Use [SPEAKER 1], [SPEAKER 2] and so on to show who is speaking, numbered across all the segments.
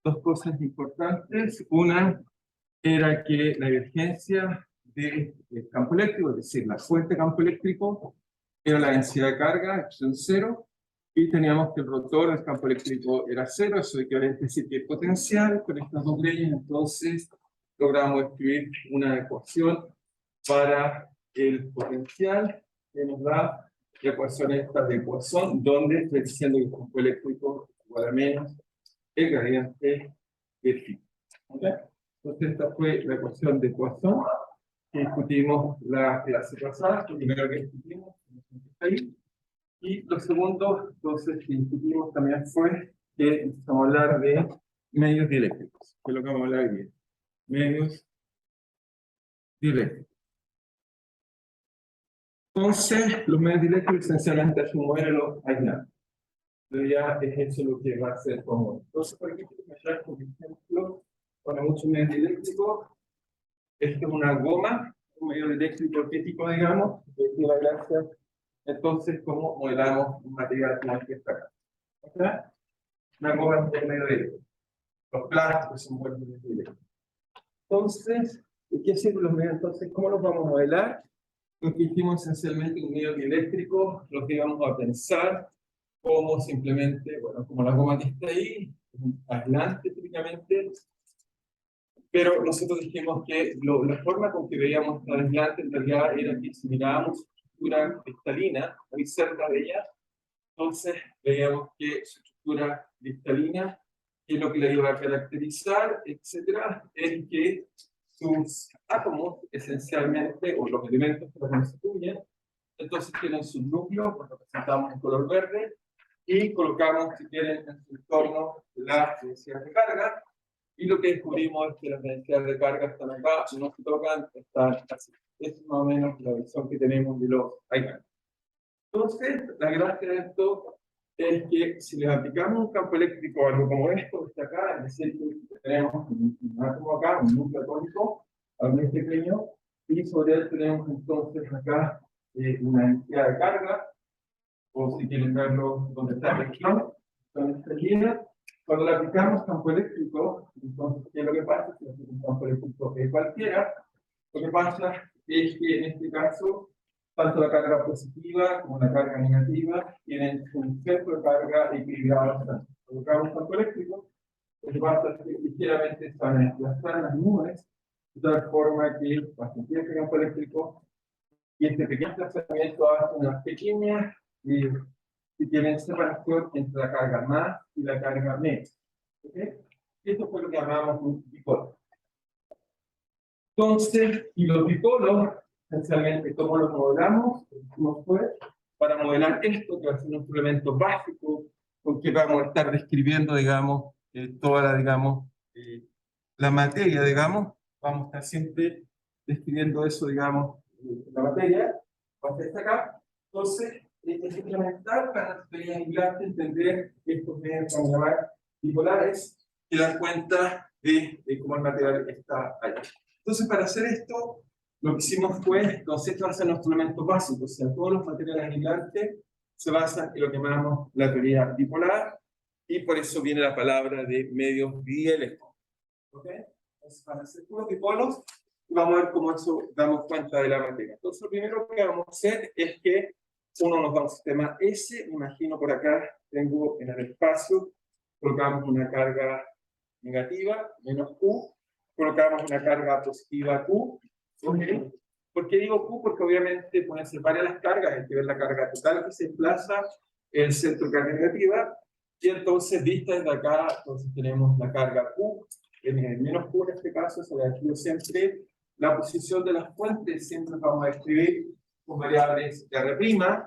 [SPEAKER 1] dos cosas importantes. Una era que la divergencia del campo eléctrico, es decir, la fuente de campo eléctrico, era la densidad de carga, epsilon cero, y teníamos que el rotor del campo eléctrico era cero, eso quiere decir que potencial. Con estas dos leyes, entonces, logramos escribir una ecuación para el potencial que nos da la ecuación esta de Poisson, donde estoy diciendo que el campo eléctrico es igual a menos el gradiente de phi. ¿Okay? Entonces, esta fue la ecuación de Poisson que discutimos la clase pasada, lo primero que discutimos, ahí. Y lo segundo, entonces, que discutimos también fue que empezamos a hablar de medios dieléctricos, que es lo que vamos a hablar hoy día. Medios dieléctricos. Entonces, los medios dieléctricos esencialmente es un modelo aislado. Pero ya es eso lo que va a ser común. Entonces, por aquí quiero mostrar, por ejemplo, para muchos medios dieléctricos, esto es una goma, un medio eléctrico típico, digamos, de la gracia. Entonces, ¿cómo modelamos un material como el que está acá? ¿Okay? Una goma es un medio eléctrico. Los plásticos son buenos medios eléctricos. Entonces, ¿qué hacemos los medios? Entonces, ¿cómo los vamos a modelar? Lo que hicimos esencialmente un medio eléctrico, lo que íbamos a pensar como simplemente, bueno, como la goma que está ahí, un aislante típicamente, pero nosotros dijimos que la forma con que veíamos el aislante en realidad era que si mirábamos su estructura cristalina, muy cerca de ella, entonces veíamos que su estructura cristalina, que es lo que la iba a caracterizar, etcétera, es que sus átomos, esencialmente, o los elementos que los constituyen, entonces tienen sus núcleos, los representamos en color verde, y colocamos, si quieren, en su entorno la densidad de carga, y lo que descubrimos es que las densidades de carga están acá, no se tocan, están así. Esa es más o menos la visión que tenemos de los aislados. Entonces, la gracia de esto es que si les aplicamos un campo eléctrico algo como esto, que está acá, es decir, que tenemos un átomo acá, un núcleo atómico, algo muy pequeño, y sobre él tenemos entonces acá una densidad de carga, o si quieren verlo donde está el electrón, con esta línea. Cuando le aplicamos campo eléctrico, entonces, ¿qué es lo que pasa? Si hacemos un campo eléctrico cualquiera, lo que pasa es que en este caso, tanto la carga positiva como la carga negativa tienen un centro de carga equilibrado. Colocamos campo eléctrico, lo que pasa es que ligeramente se van a desplazar las nubes, de tal forma que cuando se tiene este campo eléctrico, y este pequeño desplazamiento hace una pequeña y tienen separación entre la carga más y la carga menos. ¿Okay? Esto fue lo que llamamos un dipolo. Entonces, y los dipolos, esencialmente, ¿cómo los modelamos? ¿Cómo fue? Para modelar esto, que va a ser un elemento básico, con que vamos a estar describiendo, digamos, toda la, digamos, la materia, digamos, vamos a estar siempre describiendo eso, digamos, la materia, va a estar acá. Entonces, es fundamental para la teoría aislante entender que estos medios van a llamar bipolares y dar cuenta de cómo el material está ahí. Entonces, para hacer esto, lo que hicimos fue, entonces, esto va a ser nuestro elemento básico, o sea, todos los materiales aislantes se basan en lo que llamamos la teoría bipolar, y por eso viene la palabra de medios dieléctricos. ¿Ok? Entonces, para hacer puros dipolos, vamos a ver cómo eso damos cuenta de la materia. Entonces, lo primero que vamos a hacer es que uno nos da un sistema S, imagino por acá, tengo en el espacio, colocamos una carga negativa, menos Q, colocamos una carga positiva Q. ¿Okay? ¿Por qué digo Q? Porque obviamente pueden ser varias las cargas, hay que ver la carga total que se desplaza, el centro de carga negativa, y entonces vista desde acá, entonces tenemos la carga Q, menos Q en este caso, se le escribo siempre la posición de las fuentes, siempre vamos a escribir con variables R',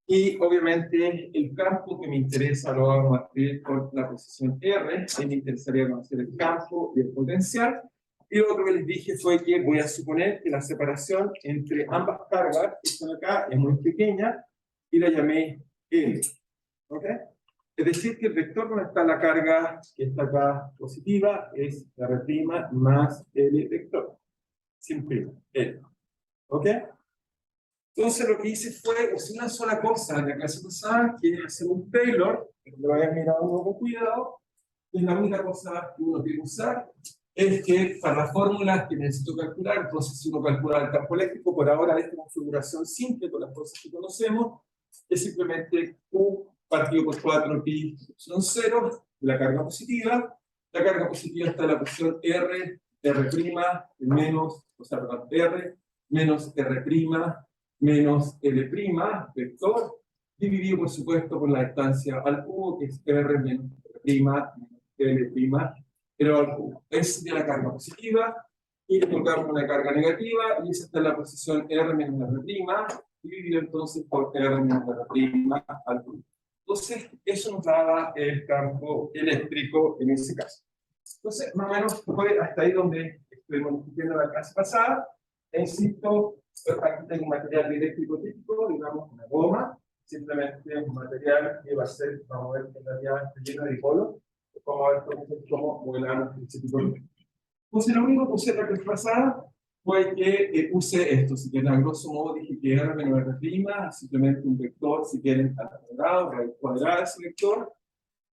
[SPEAKER 1] y obviamente el campo que me interesa lo vamos a escribir con la posición R, ahí me interesaría conocer el campo y el potencial. Y lo otro que les dije fue que voy a suponer que la separación entre ambas cargas que están acá es muy pequeña y la llamé L. ¿Ok? Es decir, que el vector donde está la carga que está acá positiva es R' más L vector. Simple, L. ¿Ok? Entonces lo que hice fue usar una sola cosa en la clase pasada, que es hacer un Taylor, que lo voy a mirar uno con cuidado, es la única cosa que uno tiene que usar, es que para las fórmulas que necesito calcular, entonces si uno calcula el campo eléctrico, por ahora esta configuración simple con las cosas que conocemos, es simplemente Q partido por 4pi son 0, la carga positiva. La carga positiva está en la posición R, R', menos, o sea, perdón, R, menos R', menos L', vector, dividido por supuesto por la distancia al cubo, que es R menos R', menos L', pero al cubo. Es de la carga positiva, y le colocamos una carga negativa, y esa está en la posición R menos R', dividido entonces por R menos R' al cubo. Entonces, eso nos daba el campo eléctrico en ese caso. Entonces, más o menos fue hasta ahí donde estuvimos discutiendo la clase pasada. E insisto, aquí tengo un material eléctrico típico, digamos una goma, simplemente un material que va a ser, vamos a ver que en realidad está lleno de dipolos. Vamos a ver cómo modelamos ese tipo de. Entonces, lo único que usé la clase pasada fue que puse esto. Si quieren, a grosso modo dije que R menos R', simplemente un vector, si quieren, al cuadrado, raíz cuadrada de ese vector.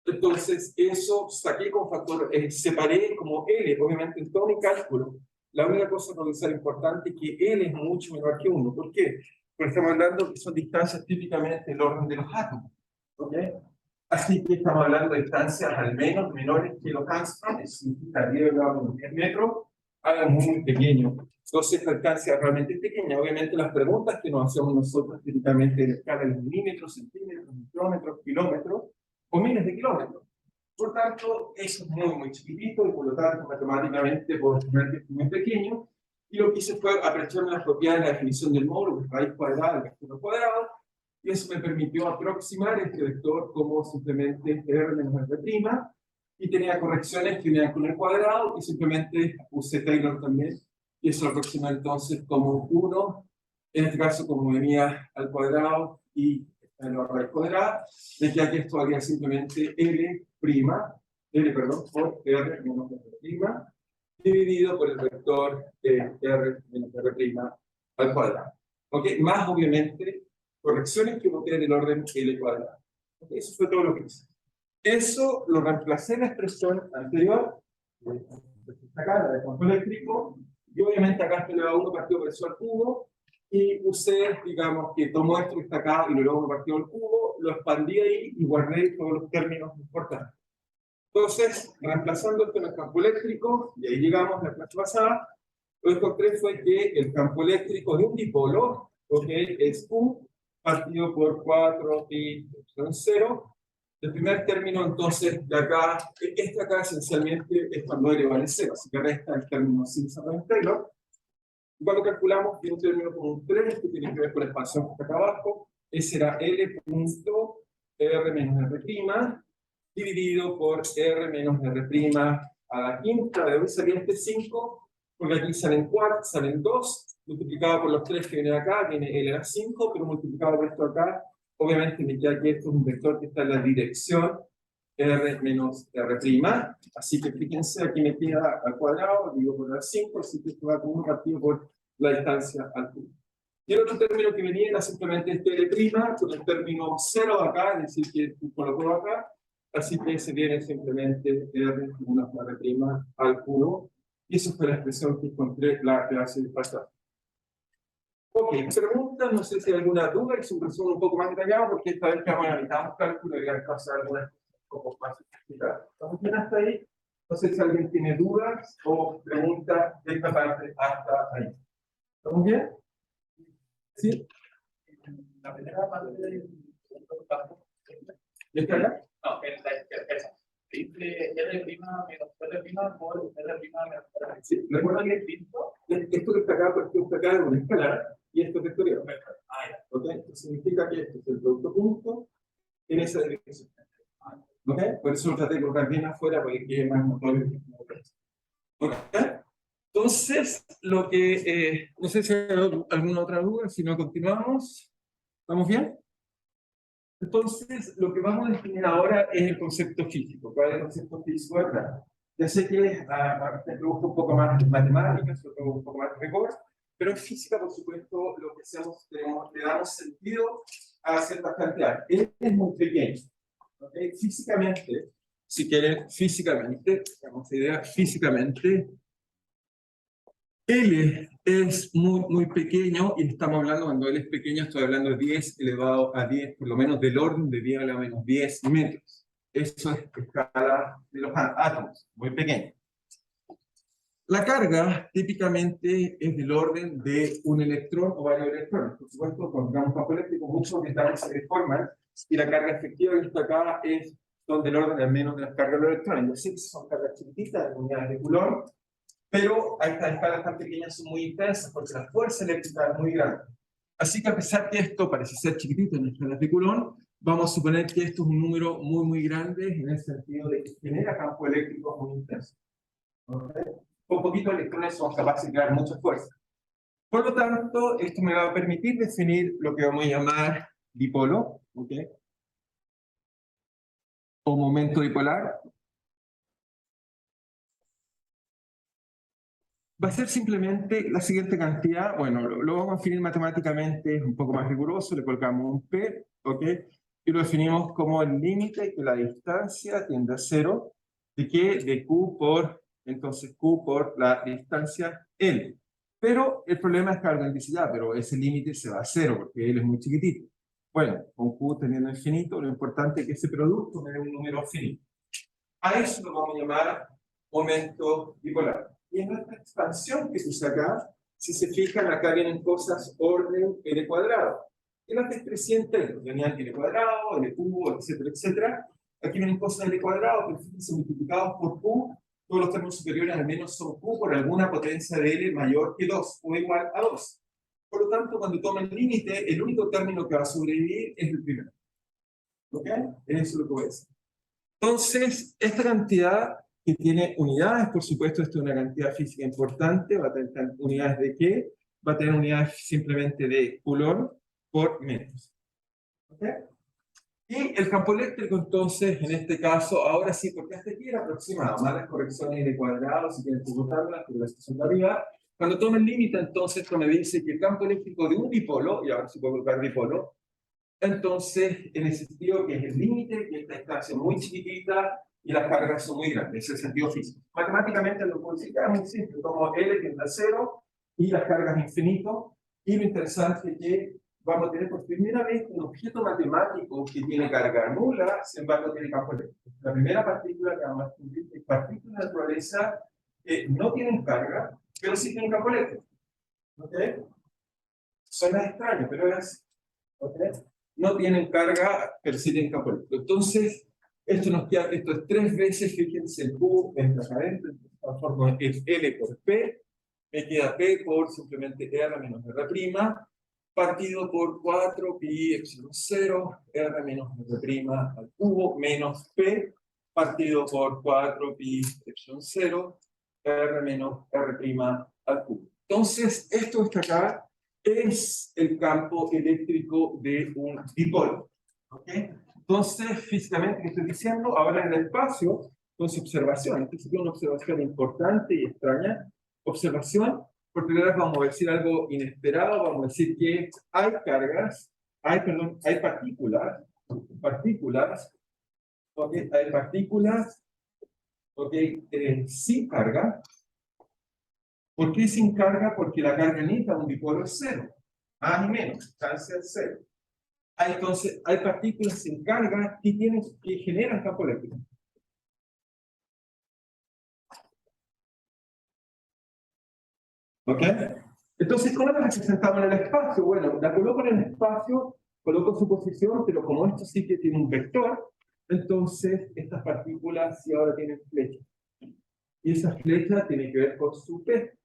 [SPEAKER 1] Entonces, eso saqué con factor, separé como L, obviamente en todo mi cálculo. La única cosa que es importante es que L es mucho menor que 1. ¿Por qué? Porque estamos hablando que son distancias típicamente del orden de los átomos. ¿Ok? Así que estamos hablando de distancias al menos menores que los angstroms, significa 10 grados 10 metros, algo muy pequeño. Entonces, esta distancia realmente es pequeña. Obviamente, las preguntas que nos hacemos nosotros típicamente en escala de milímetros, centímetros, micrómetros, kilómetros, o miles de kilómetros. Por tanto, eso es muy chiquitito y por lo tanto, matemáticamente, por tener que es muy pequeño. Y lo que hice fue aprovecharme las propiedades de la definición del módulo, que es raíz cuadrada del vector cuadrado, y eso me permitió aproximar este vector como simplemente R menos R', y tenía correcciones que venían con el cuadrado, y simplemente puse Taylor también, y eso lo aproximé entonces como 1, en este caso como venía al cuadrado y en la raíz cuadrada, ya que esto haría simplemente L', perdón, por R menos R', dividido por el vector R menos R' al cuadrado. ¿Ok? Más obviamente correcciones que uno tiene del orden L cuadrado. ¿Ok? Eso fue todo lo que hice. Eso lo reemplacé en la expresión anterior, acá, la de campo eléctrico, y obviamente acá esto elevado a 1 partido por eso al cubo, y usé, digamos, que tomo esto que está acá y lo elevado a 1 partido al cubo, lo expandí ahí y guardé todos los términos importantes. Entonces, reemplazando esto en el campo eléctrico, y ahí llegamos a la clase pasada, lo que encontré fue que el campo eléctrico de un dipolo, ¿okay?, es Q partido por 4pi epsilon 0. El primer término, entonces, de acá, este acá esencialmente es cuando L vale 0, así que resta el término sin Taylor. Cuando calculamos, tiene un término con un 3 que tiene que ver con la expansión que está acá abajo, ese será L punto R menos R', dividido por R menos R' a la quinta. ¿De dónde salía este 5? Porque aquí salen 4, salen 2, multiplicado por los 3 que vienen acá, viene L a 5, pero multiplicado por esto acá, obviamente me queda que esto es un vector que está en la dirección R menos R', así que fíjense, aquí me queda al cuadrado, digo por el 5, así que esto va como un partido por la distancia al cubo. Y el otro término que venía era simplemente este L', con el término 0 acá, es decir, que coloco acá, así que se viene simplemente R menos R' al cubo, y esa fue la expresión que encontré la clase pasada. Ok, preguntas, no sé si hay alguna duda, es un resumen un poco más detallado, porque esta vez que vamos a analizar los cálculos y a pasar algunas cosas más explicadas. ¿Estamos bien hasta ahí? No sé si alguien tiene dudas o preguntas de esta parte hasta ahí. ¿Estamos bien? ¿Sí? La primera parte del campo. ¿De qué habla? No, esa. Simple R' menos R' por R' menos R'. Sí, recuerda que es distinto. Esto que está acá, porque está acá es una escalar y esto es vectorial. Ah, ya. ¿Ok? Esto significa que esto es el producto punto en esa dirección. ¿Ok? Por eso lo traté de colocar bien afuera porque quede más notorio. ¿Ok? Entonces, lo que. No sé si hay alguna otra duda, si no continuamos. ¿Estamos bien? Entonces, lo que vamos a definir ahora es el concepto físico. ¿Cuál es el concepto físico acá? Ya sé que me gusta un poco más de matemáticas, un poco más de rigor, pero en física, por supuesto, lo que hacemos, le damos sentido a ciertas cantidades. Él es muy pequeño. ¿Okay? Físicamente, si quieren, físicamente, digamos, idea, físicamente, L es muy pequeño, y estamos hablando, cuando L es pequeño, estoy hablando de 10 elevado a 10, por lo menos del orden de 10 a la menos 10 metros. Eso es escala de los átomos, muy pequeño. La carga típicamente es del orden de un electrón o varios electrones. Por supuesto, con un campo eléctrico, muchos metales se deforman, y la carga efectiva que está acá son del orden al menos de las cargas de los electrones. Yo sé que son cargas chiquititas, de unidades de Coulomb, pero a estas escalas tan pequeñas son muy intensas porque la fuerza eléctrica es muy grande. Así que a pesar que esto parece ser chiquitito en escalas de Coulomb, vamos a suponer que esto es un número muy grande en el sentido de que genera campo eléctrico muy intenso. ¿Okay? Con poquitos electrones somos capaces de crear mucha fuerza. Por lo tanto, esto me va a permitir definir lo que vamos a llamar dipolo, ¿okay? O momento dipolar. Va a ser simplemente la siguiente cantidad. Bueno, lo vamos a definir matemáticamente, es un poco más riguroso, le colocamos un P, ¿ok? Y lo definimos como el límite que la distancia tiende a cero, ¿de qué? De Q por, entonces Q por la distancia L. Pero el problema es que alguien dice, ya, pero ese límite se va a cero, porque L es muy chiquitito. Bueno, con Q teniendo infinito, lo importante es que ese producto me dé un número finito. A eso lo vamos a llamar momento dipolar. Y en nuestra expansión que puse acá, si se fijan, acá vienen cosas orden L cuadrado. Y las descrecientes venían L cuadrado, L cubo, etcétera, etcétera. Aquí vienen cosas L cuadrado, pero fíjense, multiplicados por Q, todos los términos superiores al menos son Q por alguna potencia de L mayor que 2, o igual a 2. Por lo tanto, cuando tomen el límite, el único término que va a sobrevivir es el primero. ¿Ok? Eso es lo que voy a decir. Entonces, esta cantidad que tiene unidades, por supuesto, esto es una cantidad física importante, va a tener unidades de qué, va a tener unidades simplemente de Coulomb por metros. ¿Okay? Y el campo eléctrico, entonces, en este caso, ahora sí, porque hasta aquí era aproximado, más las correcciones de cuadrado, si quieren ejecutarlas, pero las que son de arriba. Cuando tome el límite, entonces, esto me dice que el campo eléctrico de un dipolo, y ahora sí puedo colocar dipolo, entonces, en el sentido que es el límite, que esta distancia es muy chiquitita y las cargas son muy grandes, es el sentido físico. Matemáticamente lo puedo decir, es muy simple, como L tiende a cero y las cargas infinito, y lo interesante es que vamos a tener por primera vez un objeto matemático que tiene carga nula, sin embargo tiene campo eléctrico. La primera partícula que vamos a descubrir es partículas de naturaleza que no tienen carga, pero sí tienen campo eléctrico. ¿Ok? Suena extraño, pero es así. ¿Ok? No tienen carga, pero sí tienen campo eléctrico. Entonces, esto nos queda, esto es 3 veces, fíjense, el Q entra acá adentro, transformo el L por P, me queda P por simplemente R menos R', partido por 4 pi epsilon 0, R menos R' al cubo, menos P, partido por 4 pi epsilon 0, R menos R' al cubo. Entonces, esto está acá, es el campo eléctrico de un dipolo. ¿Okay? Entonces, físicamente, ¿qué estoy diciendo? Ahora en el espacio, entonces observación. Esta es una observación importante y extraña. Observación, por primera vez vamos a decir algo inesperado, vamos a decir que hay cargas, hay partículas, ¿okay? Hay partículas, ¿okay? Sin carga. ¿Por qué sin carga? Porque la carga neta de un dipolo es cero, más ni menos, distancia es cero. Entonces, hay partículas sin carga que generan campo eléctrico. ¿Ok? Entonces, ¿cómo la representamos en el espacio? Bueno, la coloco en el espacio, coloco su posición, pero como esto sí que tiene un vector, entonces estas partículas sí ahora tienen flecha. Y esa flecha tiene que ver con su P.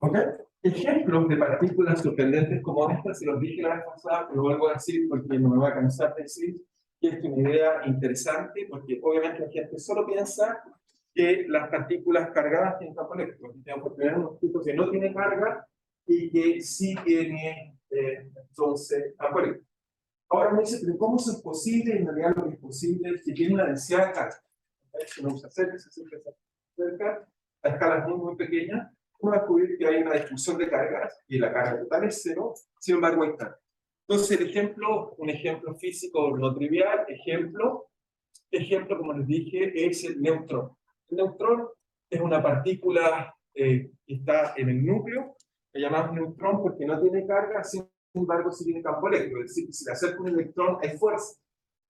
[SPEAKER 1] ¿Ok? Ejemplos de partículas sorprendentes como estas, se los dije la vez pasada, pero vuelvo a decir porque no me voy a cansar de decir que es una idea interesante, porque obviamente la gente solo piensa que las partículas cargadas tienen campo eléctrico. Tenemos por tener un objeto que no tiene carga y que sí tiene, entonces, campo eléctrico. Ahora me dice, pero ¿cómo eso es posible? En realidad lo que es posible es que tiene una densidad de carga. Si uno se acerca, a escalas muy pequeñas, uno va a descubrir que hay una distribución de cargas y la carga total es cero, sin embargo hay carga. Entonces el ejemplo, un ejemplo físico no trivial, ejemplo, ejemplo, como les dije, es el neutrón. El neutrón es una partícula que está en el núcleo, que llamamos neutrón porque no tiene carga, sin embargo sí tiene campo eléctrico, es decir, que si le acerca un electrón hay fuerza.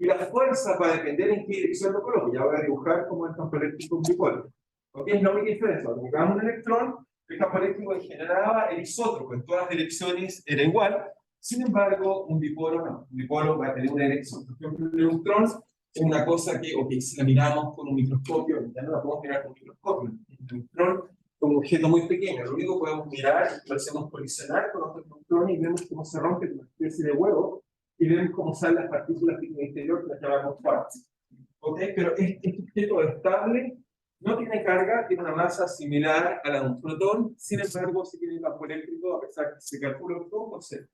[SPEAKER 1] Y la fuerza va a depender en qué dirección lo coloque. Ya voy a dibujar como el campo eléctrico un dipolo. ¿Ok? Es la única diferencia. Cuando colocamos un electrón, el campo eléctrico generaba el isótropo, en todas las direcciones era igual. Sin embargo, un dipolo no. Un dipolo va a tener una dirección. Por ejemplo, el neutrón es una cosa que, ok, si la miramos con un microscopio, ya no la podemos mirar con un microscopio. Un neutrón es un objeto muy pequeño. Lo único que podemos mirar es que lo hacemos colisionar con otros neutrones y vemos cómo se rompe como una especie de huevo y vemos cómo salen las partículas en el exterior que las llamamos quarks. ¿Ok? Pero este objeto estable no tiene carga, tiene una masa similar a la de un protón, sin embargo, sí tiene campo eléctrico, a pesar que se calcula el flujo, cero.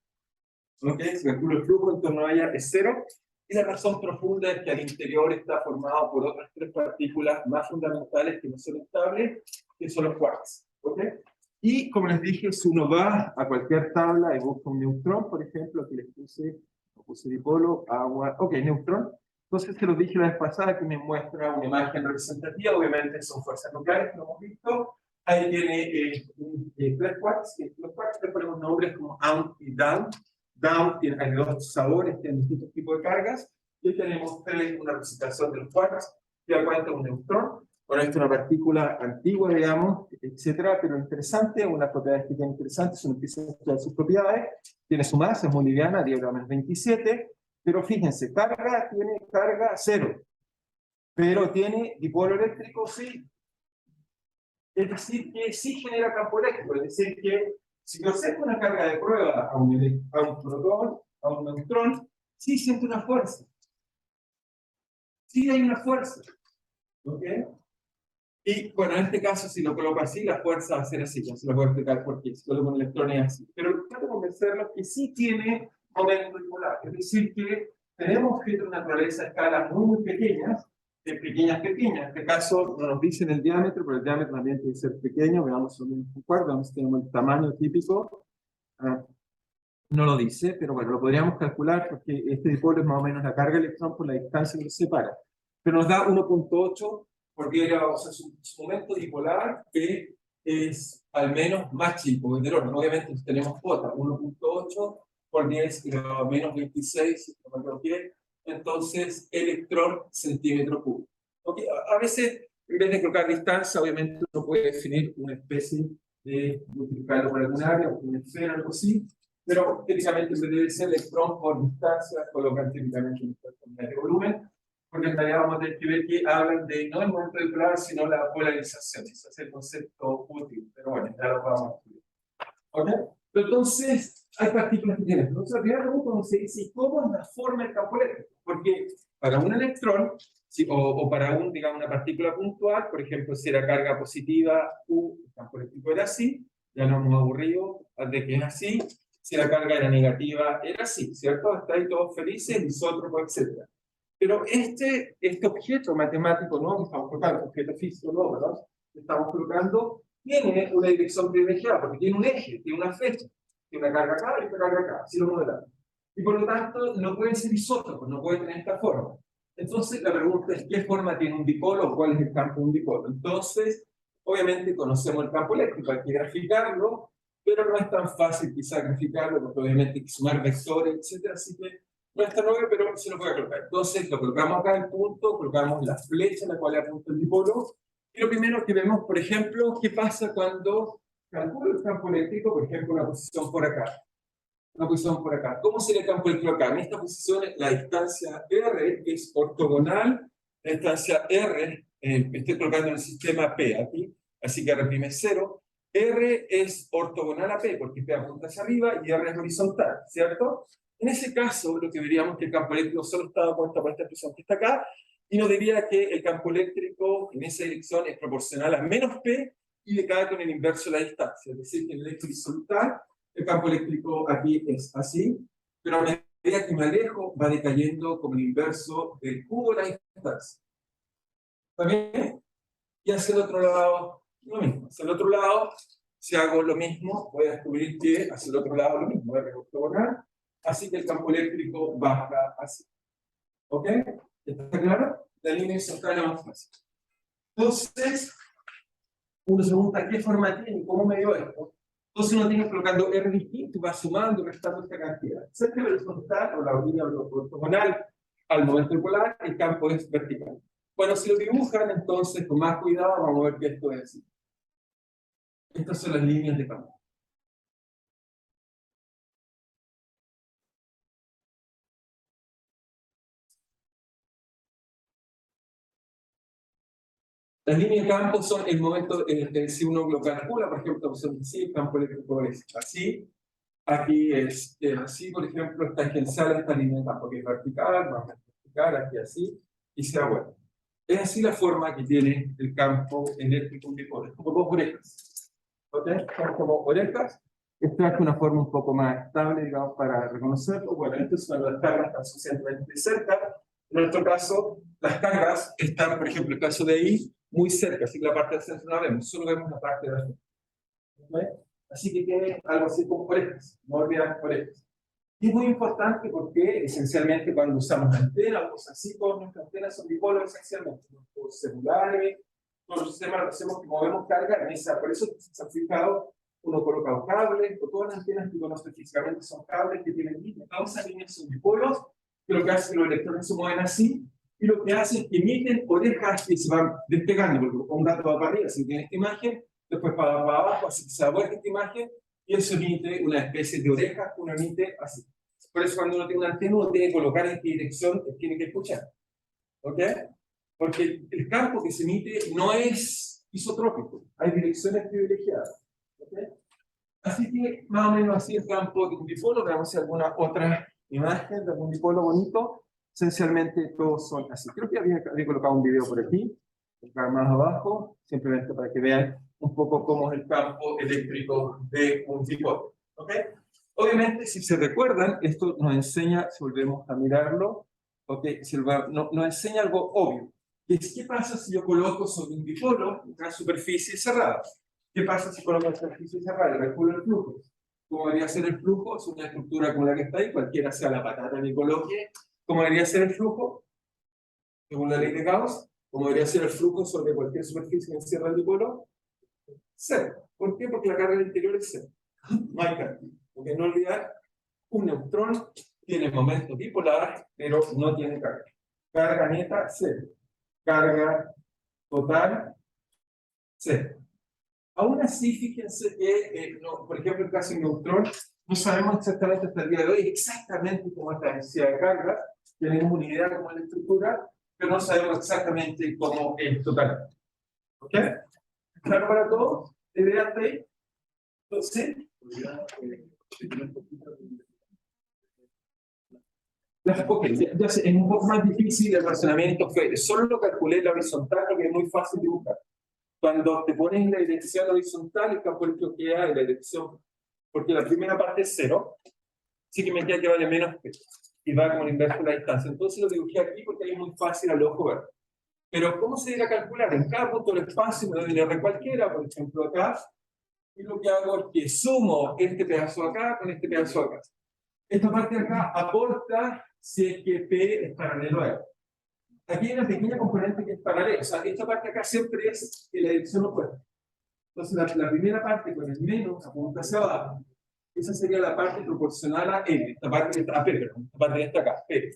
[SPEAKER 1] ¿Ok? Se calcula el flujo en torno a ella es cero, y la razón profunda es que al interior está formado por otras tres partículas más fundamentales que no son estables, que son los quarks. ¿Ok? Y como les dije, si uno va a cualquier tabla y busca un neutrón, por ejemplo, que les puse dipolo, agua, ok, neutrón. Entonces, se lo dije la vez pasada que me muestra una imagen representativa, obviamente son fuerzas nucleares que lo hemos visto. Ahí tiene tres quarks, que los quarks le ponemos nombres como up y down. Down tiene, hay dos sabores, tienen distintos tipos de cargas. Y ahí tenemos una representación de los quarks, que da cuenta de un neutrón. Bueno, esto es una partícula antigua, digamos, etcétera, pero interesante, unas propiedades que tiene interesantes, si uno empieza a estudiar sus propiedades, tiene su masa, es muy liviana, 10 gramos 27, pero fíjense, tiene carga cero, pero tiene dipolo eléctrico, sí. Es decir, que sí genera campo eléctrico, es decir, que si yo acerco una carga de prueba a un protón, a un neutrón, sí siente una fuerza. Sí hay una fuerza. ¿Ok? Y bueno, en este caso, si lo coloco así, la fuerza va a ser así. Ya se lo voy a explicar por qué. Si coloco un electrón es así. Pero trato de convencerlos que sí tiene momento dipolar. Es decir, que tenemos objetos de naturaleza a escalas muy, muy pequeñas, de pequeñas, pequeñas. En este caso no nos dicen el diámetro, pero el diámetro también tiene que ser pequeño. Veamos un cuarto, veamos si tenemos el tamaño típico. No lo dice, pero bueno, lo podríamos calcular porque este dipolo es más o menos la carga de electrón por la distancia que los separa. Pero nos da 1.8 porque era, o sea, su momento dipolar que es al menos más chico que el orden. Obviamente tenemos cuota, 1.8 por 10 menos 26, si no me equivoqué, entonces electrón centímetro cubo. Okay. A veces, en vez de colocar distancia, obviamente uno puede definir una especie de multiplicarlo por alguna área, o una esfera, algo así, pero típicamente en vez de ser electrón por distancia, colocan típicamente un de volumen, porque en realidad vamos a tener que ver que hablan de no el momento dipolar, sino la polarización. Ese es el concepto útil, pero bueno, ya lo vamos a estudiar. ¿Ok? Entonces, hay partículas que tienen. Entonces, la primera pregunta se dice, ¿cómo es la forma del campo eléctrico? Porque para un electrón, o para digamos, una partícula puntual, por ejemplo, si era carga positiva, el campo eléctrico era así, ya no hemos aburrido de que es así. Si la carga era negativa, era así, ¿cierto? Está ahí todos felices, isótropo, etc. Pero este objeto matemático nuevo que estamos colocando, objeto físico nuevo, ¿verdad? Que estamos colocando, tiene una dirección privilegiada, porque tiene un eje, tiene una flecha, tiene una carga acá y otra carga acá, así lo modelamos. Y por lo tanto, no pueden ser isótopos, no puede tener esta forma. Entonces, la pregunta es, ¿qué forma tiene un dipolo o cuál es el campo de un dipolo? Entonces, obviamente conocemos el campo eléctrico, hay que graficarlo, pero no es tan fácil quizá graficarlo, porque obviamente hay que sumar vectores, etcétera, así que no es tan obvio, pero se lo puede colocar. Entonces, lo colocamos acá en punto, colocamos la flecha en la cual apunta el dipolo, y lo primero que vemos, por ejemplo, qué pasa cuando calculo el campo eléctrico, por ejemplo, una posición por acá. Una posición por acá. ¿Cómo sería el campo eléctrico acá? En esta posición, la distancia R es ortogonal, la distancia R, estoy colocando en el sistema P aquí, así que R' es 0. R es ortogonal a P, porque P apunta hacia arriba y R es horizontal, ¿cierto? En ese caso, lo que veríamos que el campo eléctrico solo está opuesto por esta expresión que está acá, y nos diría que el campo eléctrico en esa dirección es proporcional a menos P y decae con el inverso de la distancia. Es decir, que en el eje horizontal el campo eléctrico aquí es así, pero a medida que me alejo va decayendo como el inverso del cubo de la distancia. ¿Está bien? Y hacia el otro lado lo mismo. Hacia el otro lado, si hago lo mismo, voy a descubrir que hacia el otro lado lo mismo, R ortogonal, así que el campo eléctrico baja así. ¿Ok? ¿Está claro? la línea horizontal es más fácil. Entonces, uno se pregunta qué forma tiene y cómo me dio esto. Entonces uno tiene colocando R distinto y va sumando, restando esta cantidad. Cerca de horizontal o la línea ortogonal al momento polar, el campo es vertical. Bueno, si lo dibujan, entonces con más cuidado vamos a ver qué esto es así. Estas son las líneas de campo. Las líneas de campo son el momento, si uno lo calcula, por ejemplo, son así, el campo eléctrico es así, aquí es así, por ejemplo, es tangencial a esta línea de campo, que es vertical, más vertical, aquí así, y se da vuelta. Es así la forma que tiene el campo eléctrico unipolar, es como dos orejas. ¿Ok? Son como orejas. Esta es una forma un poco más estable, digamos, para reconocerlo. Bueno, esto es cuando las cargas están suficientemente cerca. En nuestro caso, las cargas están, por ejemplo, el caso de ahí, muy cerca, así que la parte del centro no la vemos, solo vemos la parte de afuera. ¿Okay? Así que tiene algo así como orejas, no olvidar orejas. Y es muy importante porque esencialmente cuando usamos antenas o cosas así, todas nuestras antenas son dipolos esencialmente. Los celulares, todos los sistemas lo hacemos que movemos carga en esa. Por eso se han fijado, uno coloca un cable, o todas las antenas que conocen físicamente son cables que tienen líneas. Todas esas líneas son dipolos, que lo que hace es que los electrones se mueven así, y lo que hacen es que emiten orejas que se van despegando, porque un dato va para arriba, si tiene esta imagen, después para abajo, así que se vuelve esta imagen, y eso emite una especie de oreja que uno emite así. Por eso cuando uno tiene una antena, uno tiene que colocar en qué dirección tiene que escuchar. ¿Ok? Porque el campo que se emite no es isotrópico, hay direcciones privilegiadas. ¿Ok? Así que más o menos así el campo de un dipolo. Veamos si alguna otra imagen de algún dipolo bonito. Esencialmente todos son así. Creo que había colocado un video por aquí, más abajo, simplemente para que vean un poco cómo es el campo eléctrico de un dipolo. ¿Ok? Obviamente, si se recuerdan, esto nos enseña, si volvemos a mirarlo, ¿okay? Nos enseña algo obvio. Que es, ¿qué pasa si yo coloco sobre un dipolo una superficie cerrada? ¿Qué pasa si coloco una superficie cerrada y calculo el flujo? ¿Cómo debería ser el flujo? Es una estructura como la que está ahí, cualquiera sea la patata que coloque. ¿Cómo debería ser el flujo? Según la ley de Gauss, ¿cómo debería ser el flujo sobre cualquier superficie que encierra el dipolo? Cero. ¿Por qué? Porque la carga del interior es cero. No hay carga. Porque no olvidar, un neutrón tiene momento dipolar, pero no tiene carga. Carga neta, cero. Carga total, cero. Aún así, fíjense que, por ejemplo, el caso del neutrón, no sabemos exactamente hasta el día de hoy exactamente cómo es la densidad de carga. Tenemos una idea de cómo es la estructura, pero no sabemos exactamente cómo es total. ¿Ok? ¿Claro para todos? ¿Idea hasta ahí? Entonces, ya sé, es un poco más difícil el razonamiento. Solo lo calculé en la horizontal, porque es muy fácil de buscar. Cuando te pones en la dirección horizontal, el campo eléctrico queda en la dirección, porque la primera parte es cero, sí que me queda que vale menos que, y va como el inverso de la distancia. Entonces lo dibujé aquí porque ahí es muy fácil al ojo ver. Pero ¿cómo se debe calcular? En cada punto del espacio me doy un R cualquiera, por ejemplo acá, y lo que hago es que sumo este pedazo acá con este pedazo acá. Esta parte de acá aporta si es que P es paralelo a él. Aquí hay una pequeña componente que es paralela, o sea, esta parte acá siempre es en la dirección opuesta. Entonces, la primera parte con el menos apunta hacia abajo. Esa sería la parte proporcional a N, esta parte que está, a P, perdón, esta parte que está acá, P.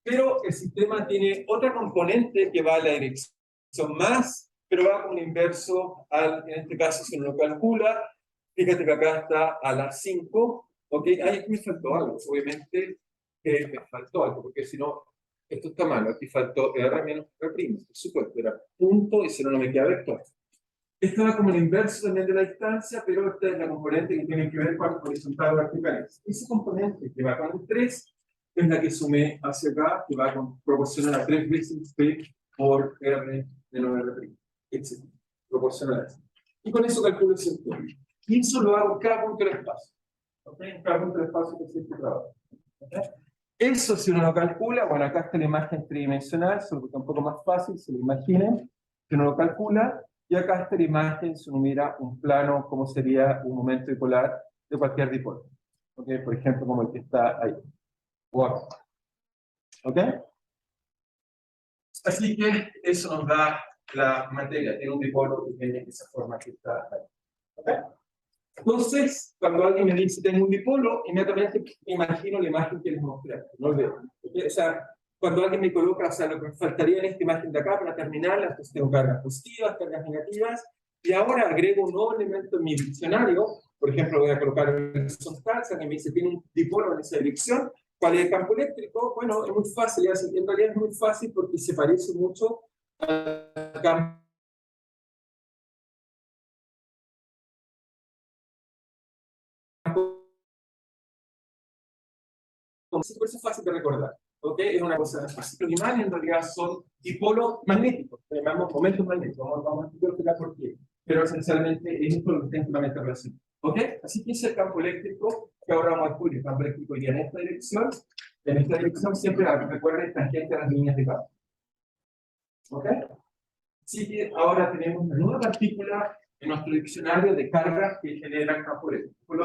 [SPEAKER 1] Pero el sistema tiene otra componente que va a la dirección más, pero va con inverso al, en este caso, si uno lo calcula, fíjate que acá está a las 5, ¿ok? Ahí me faltó algo, obviamente me faltó algo, porque si no, esto está mal, aquí faltó R menos R', por supuesto, era punto y si no, no me queda vector. Esto va como el inverso también de la distancia, pero esta es la componente que tiene que ver con horizontal o verticales. Ese componente que va con el 3 es la que sumé hacia acá, que va con proporcional a 3 veces P por R menos R', etc. Proporcional a eso. Y con eso calculo el sector. Y eso lo hago en cada punto del espacio. ¿Okay? En cada punto del espacio que se este trabajo. ¿Okay? Eso si uno lo calcula, bueno, acá está la imagen tridimensional, solo que está un poco más fácil, se lo imaginen. Si uno lo calcula, y acá está la imagen, si uno mira un plano, como sería un momento dipolar de cualquier dipolo. ¿Okay? Por ejemplo, como el que está ahí. O acá. ¿Ok? Así que eso nos da la materia, tiene un dipolo que tiene esa forma que está ahí. ¿Okay? Entonces, cuando alguien me dice tengo un dipolo, inmediatamente me imagino la imagen que les mostré. No olviden. ¿Okay? O sea, cuando alguien me coloca, o sea, lo que me faltaría en esta imagen de acá para terminarla, entonces tengo cargas positivas, cargas negativas, y ahora agrego un nuevo elemento en mi diccionario. Por ejemplo, voy a colocar horizontal, o sea, que me dice tiene un dipolo en esa dirección. ¿Cuál es el campo eléctrico? Bueno, es muy fácil, en realidad es muy fácil porque se parece mucho al campo. Por eso es fácil de recordar. ¿Ok? Es una cosa fácil. Los imanes en realidad son dipolos magnéticos, llamamos momentos magnéticos. Vamos a explicar por qué. Pero esencialmente es esto lo que está íntimamente relacionado. ¿Ok? Así que es el campo eléctrico que ahora vamos a descubrir. El campo eléctrico iría en esta dirección. En esta dirección siempre recuerden tangente a las líneas de campo. ¿Ok? Así que ahora tenemos una nueva partícula en nuestro diccionario de cargas que generan campo eléctrico. Por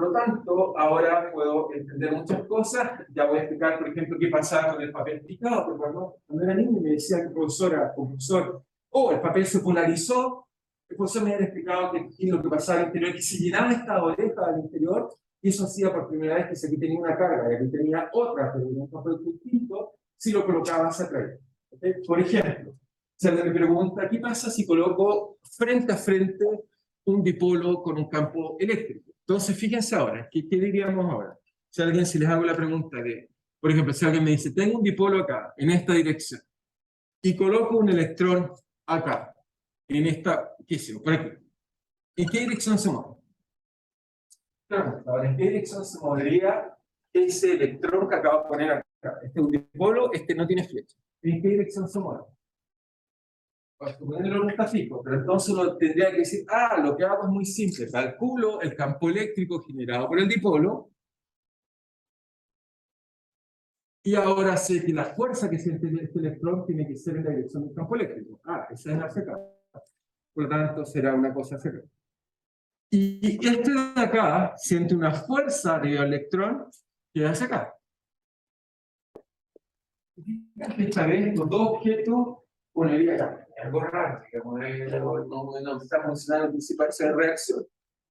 [SPEAKER 1] lo tanto, ahora puedo entender muchas cosas. Ya voy a explicar, por ejemplo, qué pasaba con el papel picado. Porque cuando era niño me decía que profesora o profesor, el papel se polarizó. El profesor me había explicado que es lo que pasaba al interior, que se llenaba esta oreja al interior, y eso hacía por primera vez que si aquí tenía una carga y aquí tenía otra, pero en un papel distinto, si lo colocabas atrás. ¿Okay? Por ejemplo, se me pregunta, ¿qué pasa si coloco frente a frente un dipolo con un campo eléctrico? Entonces, fíjense ahora, ¿qué diríamos ahora? Si les hago la pregunta de, por ejemplo, si alguien me dice, tengo un dipolo acá, en esta dirección, y coloco un electrón acá, en esta, qué sé yo, por aquí, ¿en qué dirección se mueve? Ahora, ¿en qué dirección se movería ese electrón que acabo de poner acá? Este es un dipolo, este no tiene flecha. ¿En qué dirección se mueve? Suponerlo no está fijo, pero entonces uno tendría que decir, lo que hago es muy simple, calculo el campo eléctrico generado por el dipolo, y ahora sé que la fuerza que siente este electrón tiene que ser en la dirección del campo eléctrico. Esa es la acá. Por lo tanto, será una cosa acá. Y este de acá siente una fuerza de electrón que hace acá. Esta vez los dos objetos ponería algo raro, digamos, no está funcionando el principio de reacción.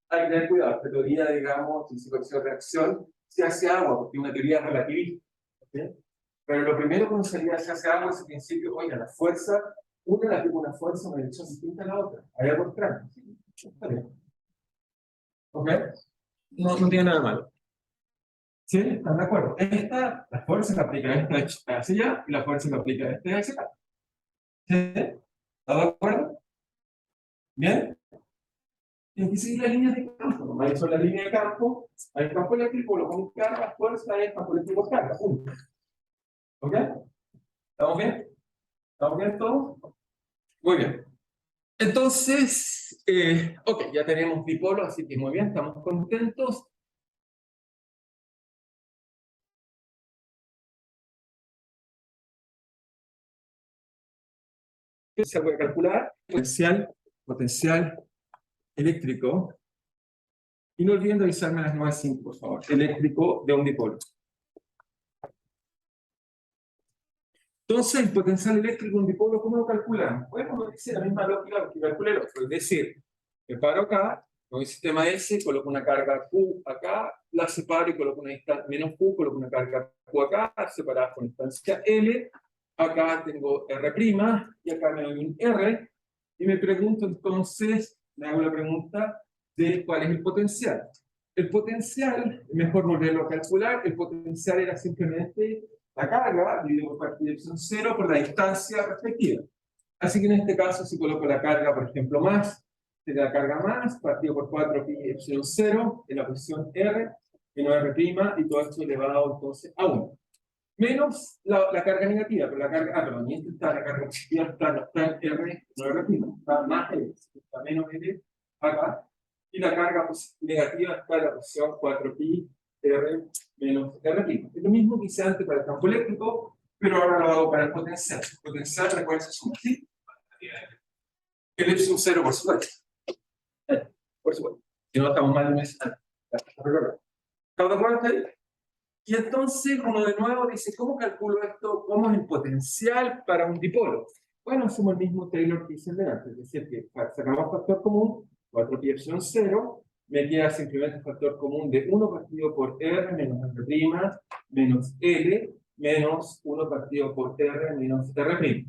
[SPEAKER 1] Hay que tener cuidado, esta teoría, digamos, principio de reacción, se hace agua, porque es una teoría relativista. ¿Okay? Pero lo primero que uno se hace agua es el principio, oiga, la fuerza, una la tiene una fuerza, una dirección distinta a la otra. Hay algo extraño. ¿Ok? No tiene nada malo. ¿Sí? ¿Están de acuerdo? La fuerza que aplica esta hacia allá y la fuerza que aplica hacia acá. ¿Sí? ¿Están de acuerdo? ¿Bien? Tienes que seguir las líneas de campo. Ahí son las líneas de campo, hay el campo eléctrico, lo pongo carga, fuerza, hay el campo eléctrico, carga. Punto. ¿Ok? ¿Estamos bien? ¿Estamos bien todos? Muy bien. Entonces, ok, ya tenemos dipolo, así que muy bien, estamos contentos. Se puede calcular potencial eléctrico. Y no olviden revisarme las 9.5, por favor. Eléctrico de un dipolo. Entonces, el potencial eléctrico de un dipolo, ¿cómo lo calculamos? Bueno, dice la misma lógica que calcula el otro. Es decir, me paro acá, con el sistema S, coloco una carga Q acá, la separo y coloco una distancia menos Q, coloco una carga Q acá, separada con distancia L. Acá tengo R', y acá me doy un R. Y me pregunto entonces, me hago la pregunta de cuál es el potencial. El potencial, mejor volverlo a calcular, el potencial era simplemente la carga dividido por parte de epsilon 0 por la distancia respectiva. Así que en este caso, si coloco la carga, por ejemplo, más, sería la carga más, partido por 4 pi epsilon 0 en la posición R, menos R', y todo esto elevado entonces a 1. Menos la carga negativa, pero la carga, perdón, y esta está la carga positiva, está en R, no R', está más L, está menos L acá, y la carga negativa está en la posición 4pi R menos R'. Es lo mismo que hice antes para el campo eléctrico, pero ahora lo hago para el potencial. El potencial, recuerden, se suma así. El epsilon 0, por supuesto. Por supuesto. Si no, estamos mal en ese. ¿Estamos de acuerdo hasta ahí? Y entonces uno de nuevo dice, ¿cómo calculo esto? ¿Cómo es el potencial para un dipolo? Bueno, hacemos el mismo Taylor que hice antes, es decir, que sacamos factor común, 4pi epsilon 0, me queda simplemente el factor común de 1 partido por R menos R' menos L menos 1 partido por R menos R'.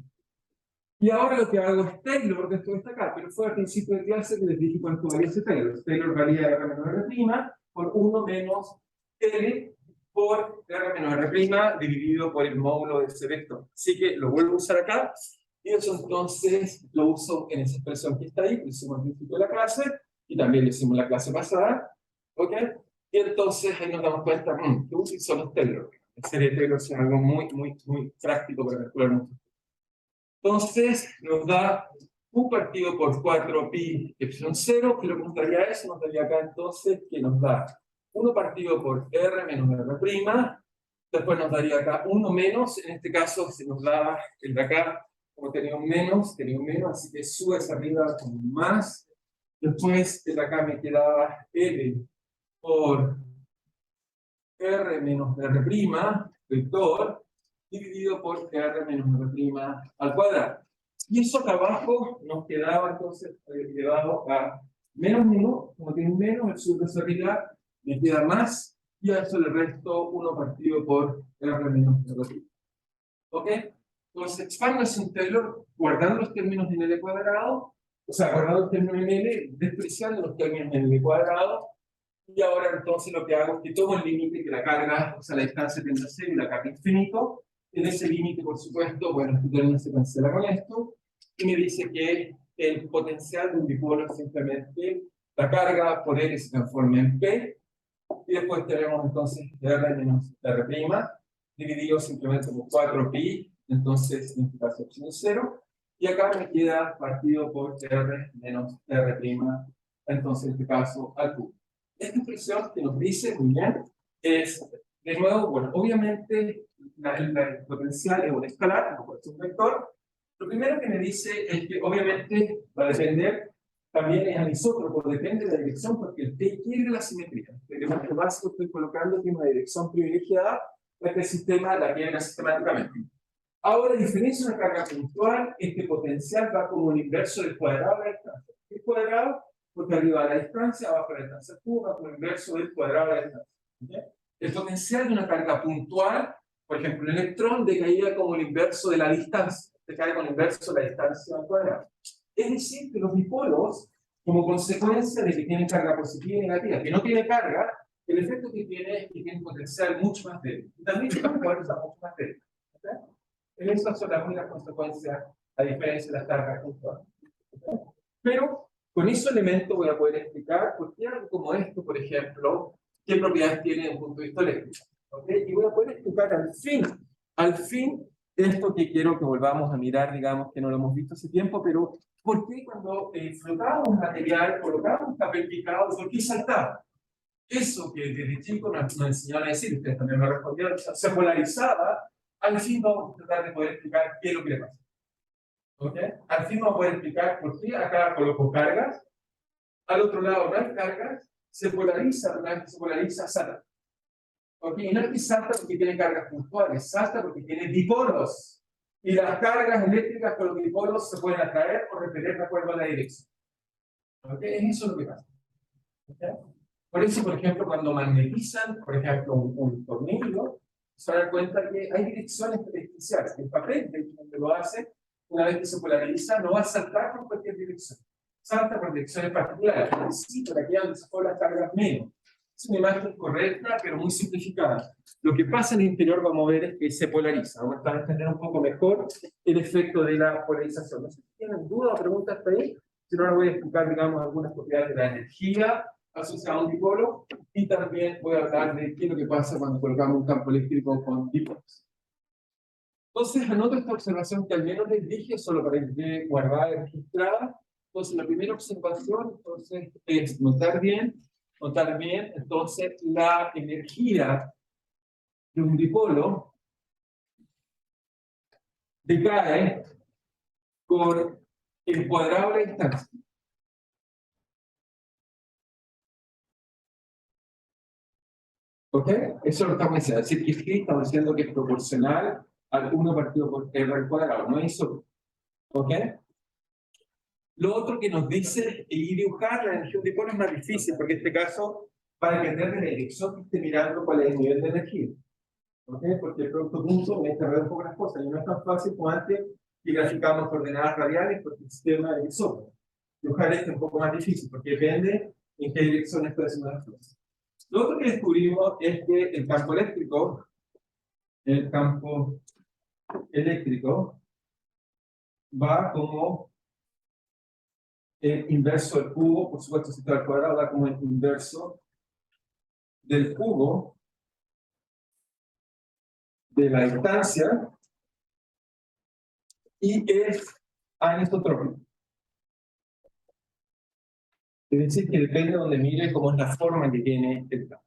[SPEAKER 1] Y ahora lo que hago es Taylor de esto que está acá, pero fue al principio de clase que les dije cuánto valía ese Taylor. Taylor valía R menos R' por 1 menos L por R menos R' dividido por el módulo de ese vector. Así que lo vuelvo a usar acá, y eso entonces lo uso en esa expresión que está ahí, que hicimos al principio de la clase, y también lo hicimos en la clase pasada, ¿ok? Y entonces ahí nos damos cuenta, qué útil son los Taylor. La serie de Taylor es algo muy práctico para calcular mucho. Entonces nos da U partido por 4pi epsilon 0, que lo que nos daría eso, nos daría acá entonces que nos da 1 partido por R menos R', después nos daría acá 1 menos, en este caso se nos da el de acá, como tenía un menos, así que sube hacia arriba como más, después el de acá me quedaba L por R menos R', vector, dividido por R menos R' al cuadrado. Y eso acá abajo nos quedaba entonces elevado a menos, como tiene un menos, el sur de esa arriba me queda más, y a eso le resto 1 partido por R menos R'. ¿Ok? Entonces expando ese Taylor guardando los términos en L cuadrado, o sea, guardando los términos en L, despreciando los términos en L cuadrado, y ahora entonces lo que hago es que tomo el límite que la carga, o sea, la distancia tiende a 0 y la carga infinito. En ese límite, por supuesto, bueno, este término se cancela con esto, y me dice que el potencial de un dipolo es simplemente la carga por L se transforma en P, y después tenemos entonces R menos R', dividido simplemente por 4pi, entonces en este caso epsilon 0, y acá me queda partido por R menos R', entonces en este caso al cubo. Esta expresión que nos dice, muy bien, es, de nuevo, bueno, obviamente el potencial es un escalar, no puede ser un vector. Lo primero que me dice es que obviamente va a depender, también es anisótropo, depende de la dirección, porque el T quiere la simetría. El elemento básico que estoy colocando tiene una dirección privilegiada, este sistema la quiere sistemáticamente. Ahora, a diferencia de una carga puntual, este potencial va como el inverso del cuadrado de la distancia. ¿Qué cuadrado? Porque arriba de la distancia, abajo de la distancia Q, va como el inverso del cuadrado de la distancia. ¿Okay? El potencial de una carga puntual, por ejemplo, un electrón, decaería como el inverso de la distancia. Decae con el inverso de la distancia al cuadrado. Es decir, que los dipolos, como consecuencia de que tienen carga positiva y negativa, que no tiene carga, el efecto que tiene es que tiene un potencial mucho más débil. Y también tiene fuerza mucho más débil. ¿Okay? En esas son las únicas consecuencias, a diferencia de las cargas puntuales. Pero con ese elemento voy a poder explicar por qué algo como esto, por ejemplo, qué propiedades tiene desde un punto de vista eléctrico. ¿Okay? Y voy a poder explicar al fin, esto que quiero que volvamos a mirar, digamos que no lo hemos visto hace tiempo, pero ¿por qué cuando flotábamos un material, colocábamos un papel picado, por qué saltaba? Eso que desde chico nos enseñaron a decir, ustedes también me respondieron, se polarizaba. Al fin vamos a tratar de poder explicar qué es lo que le pasa. ¿Okay? Al fin vamos a poder explicar por qué acá coloco cargas, al otro lado no hay cargas, se polariza, ¿verdad? Se polariza, salta. ¿Okay? Y no es que salta porque tiene cargas puntuales, salta porque tiene dipolos. Y las cargas eléctricas con los dipolos se pueden atraer o repeler de acuerdo a la dirección. ¿Okay? Es eso lo que pasa. ¿Okay? Por eso, por ejemplo, cuando magnetizan, por ejemplo, un tornillo, se dan cuenta que hay direcciones especiales. El papel, de donde lo hace, una vez que se polariza, no va a saltar por cualquier dirección. Salta por direcciones particulares. Sí, por aquí donde se fue las cargas menos. Es una imagen correcta, pero muy simplificada. Lo que pasa en el interior, vamos a ver, es que se polariza. Vamos a entender un poco mejor el efecto de la polarización. No sé si tienen dudas o preguntas hasta ahí. Si no, les voy a explicar, digamos, algunas propiedades de la energía asociado a un dipolo, y también voy a hablar de qué es lo que pasa cuando colocamos un campo eléctrico con dipolos. Entonces, anoto esta observación que al menos les dije, solo para que quede guardada y registrada. Entonces, la primera observación entonces, es notar bien, entonces, la energía de un dipolo decae con el cuadrado de la distancia. ¿Ok? Eso lo estamos diciendo. Es decir, que Phi estamos diciendo que es proporcional al 1 partido por R al cuadrado, no eso. ¿Ok? Lo otro que nos dice, y dibujar la energía de un dipolo es más difícil, porque en este caso va a depender de la dirección que esté mirando cuál es el nivel de energía. ¿Ok? Porque el producto punto en esta red un poco las cosas, y no es tan fácil como antes que graficamos coordenadas radiales porque el sistema es solo. Dibujar esto es un poco más difícil, porque depende en qué dirección está haciendo las cosas. Lo otro que descubrimos es que el campo eléctrico va como el inverso del cubo, por supuesto, si está al cuadrado, da como el inverso del cubo de la distancia y es anisotrópico. Es decir, que depende de donde mire cómo es la forma que tiene el campo.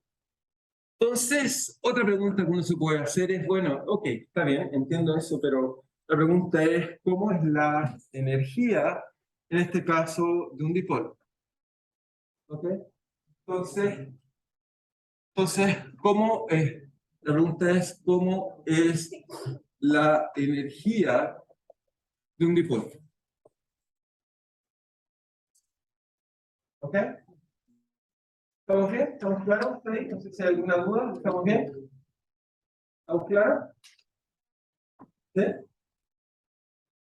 [SPEAKER 1] Entonces, otra pregunta que uno se puede hacer es, bueno, ok, está bien, entiendo eso, pero la pregunta es, ¿cómo es la energía, en este caso, de un dipolo? ¿Ok? Entonces ¿cómo es? La pregunta es, ¿cómo es la energía de un dipolo? ¿Ok? ¿Estamos bien? ¿Estamos claros? ¿Está ahí? No sé si hay alguna duda. ¿Estamos bien? ¿Estamos claros? ¿Sí?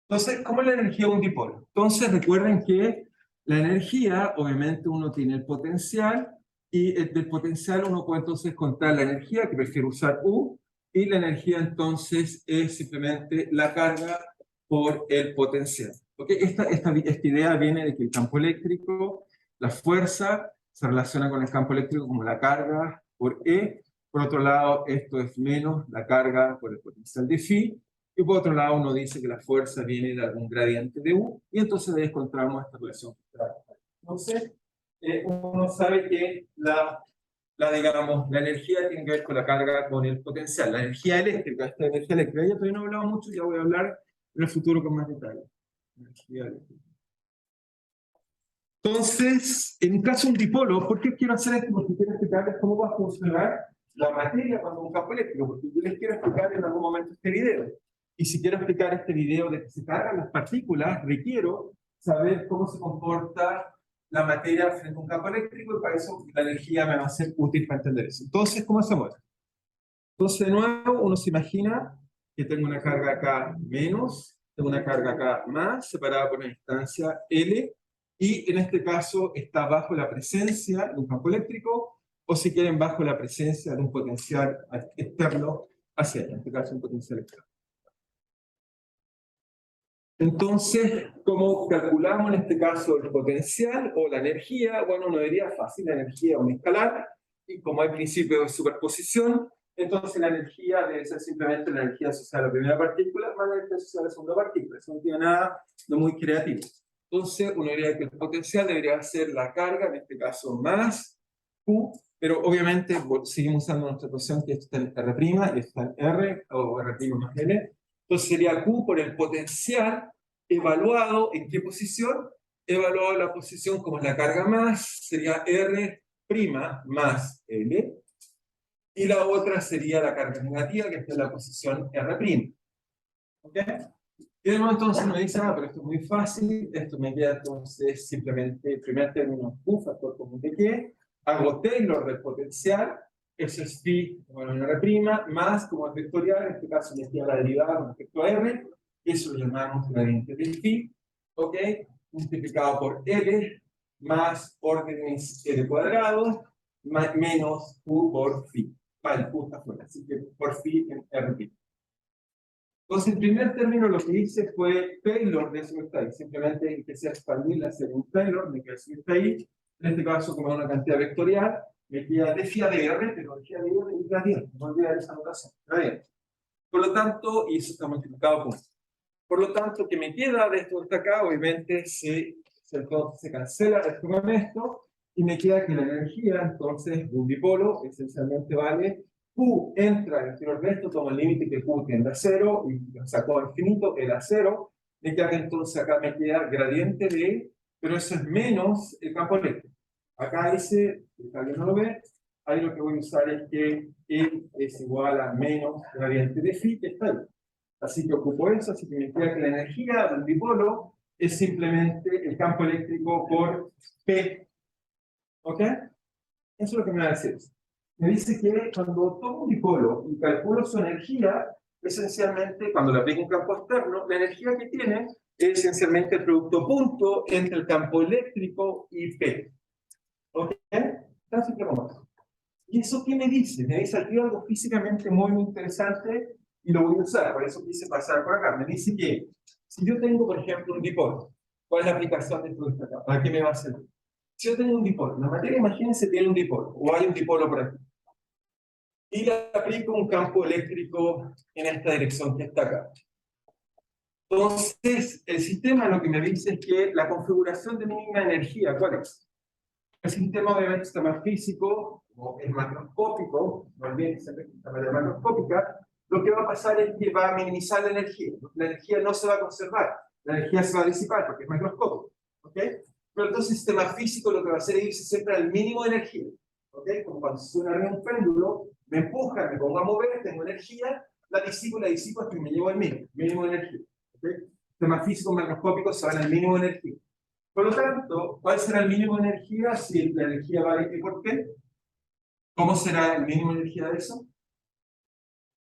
[SPEAKER 1] Entonces, ¿cómo es la energía de un dipolo? Entonces, recuerden que la energía, obviamente, uno tiene el potencial, y del potencial uno puede entonces contar la energía, que prefiero usar U, y la energía entonces es simplemente la carga por el potencial. ¿Okay? Esta idea viene de que el campo eléctrico, la fuerza, se relaciona con el campo eléctrico como la carga por E. Por otro lado, esto es menos la carga por el potencial de phi. Y por otro lado, uno dice que la fuerza viene de algún gradiente de U, y entonces de ahí encontramos esta relación. Entonces, uno sabe que digamos, la energía tiene que ver con la carga, con el potencial. La energía eléctrica, esta energía eléctrica, ya todavía no he hablado mucho, ya voy a hablar en el futuro con más detalle. Energía eléctrica. Entonces, en un caso de un dipolo, ¿por qué quiero hacer esto? Porque quiero explicarles cómo va a funcionar la materia cuando un campo eléctrico, porque yo les quiero explicar en algún momento este video. Y si quiero explicar este video de que se cargan las partículas, requiero saber cómo se comporta la materia frente a un campo eléctrico, y para eso la energía me va a ser útil para entender eso. Entonces, ¿cómo hacemos esto? Entonces, de nuevo, uno se imagina que tengo una carga acá menos, tengo una carga acá más, separada por una distancia L, y en este caso está bajo la presencia de un campo eléctrico, o si quieren, bajo la presencia de un potencial externo hacia ella, en este caso un potencial externo. Entonces, ¿cómo calculamos en este caso el potencial o la energía? Bueno, uno diría fácil, la energía es un escalar, y como hay principio de superposición, entonces la energía debe ser simplemente la energía asociada a la primera partícula más la energía asociada a la segunda partícula. Eso no tiene nada de muy creativo. Entonces, uno diría que el potencial debería ser la carga, en este caso más Q, pero obviamente seguimos usando nuestra ecuación que esto está en R', y esto está en R, o R' más L. Entonces sería Q por el potencial evaluado ¿en qué posición? Evaluado en la posición como la carga más, sería R' más L, y la otra sería la carga negativa, que está en la posición R'. ¿Ok? Y de nuevo entonces me dice, pero esto es muy fácil, esto me queda entonces simplemente el primer término Q, factor común de que, hago Taylor del potencial, eso es phi, bueno, en R', más como es vectorial, en este caso me queda la derivada con respecto a R, eso lo llamamos gradiente de phi, ¿ok? Multiplicado por L, más órdenes L cuadrado, menos Q por phi. Vale, Q está fuera, así que por phi en R'. Entonces, el primer término lo que hice fue Taylor de eso que está ahí. Simplemente empecé a expandir la según Taylor, me quedé eso que está ahí. En este caso, como es una cantidad vectorial, me queda de phi de R, pero de phi de R y gradiente. No olvidar esa notación. Gradiente. Por lo tanto, y eso está multiplicado por. Por lo tanto, que me queda de esto hasta acá, obviamente se cancela esto con esto, y me queda que la energía, entonces, de un dipolo, esencialmente vale Q entra en el interior de esto, toma el límite que Q tiende a 0, y lo sacó a infinito, era 0, me queda que entonces acá me queda gradiente de, pero eso es menos el campo eléctrico. Acá dice, si alguien no lo ve, ahí lo que voy a usar es que E es igual a menos la variante de phi, que está ahí. Así que ocupo eso, así que me queda que la energía del dipolo es simplemente el campo eléctrico por P. ¿Ok? Eso es lo que me va a decir. Me dice que cuando tomo un dipolo y calculo su energía, esencialmente, cuando le aplico un campo externo, la energía que tiene es esencialmente el producto punto entre el campo eléctrico y P. ¿Ok? Tan simple como eso. ¿Y eso qué me dice? Me dice aquí algo físicamente muy interesante y lo voy a usar, por eso quise pasar por acá. Me dice que si yo tengo, por ejemplo, un dipolo, ¿cuál es la aplicación de esto acá? ¿Para qué me va a servir? Si yo tengo un dipolo, la materia, imagínense, tiene un dipolo, o hay un dipolo por aquí, y le aplico un campo eléctrico en esta dirección que está acá. Entonces, el sistema lo que me dice es que la configuración de mínima energía, ¿cuál es? El sistema obviamente está más físico, como es macroscópico, no olviden que la manera macroscópica, lo que va a pasar es que va a minimizar la energía. La energía no se va a conservar, la energía se va a disipar porque es macroscópico. ¿Ok? Pero entonces el sistema físico lo que va a hacer es irse siempre al mínimo de energía. ¿Ok? Como cuando suena un péndulo, me empuja, me pongo a mover, tengo energía, la disipo hasta que me llevo al mínimo de energía. ¿Ok? El sistema físico macroscópico se va al mínimo de energía. Por lo tanto, ¿cuál será el mínimo de energía si la energía vale E por P? ¿Cómo será el mínimo de energía de eso?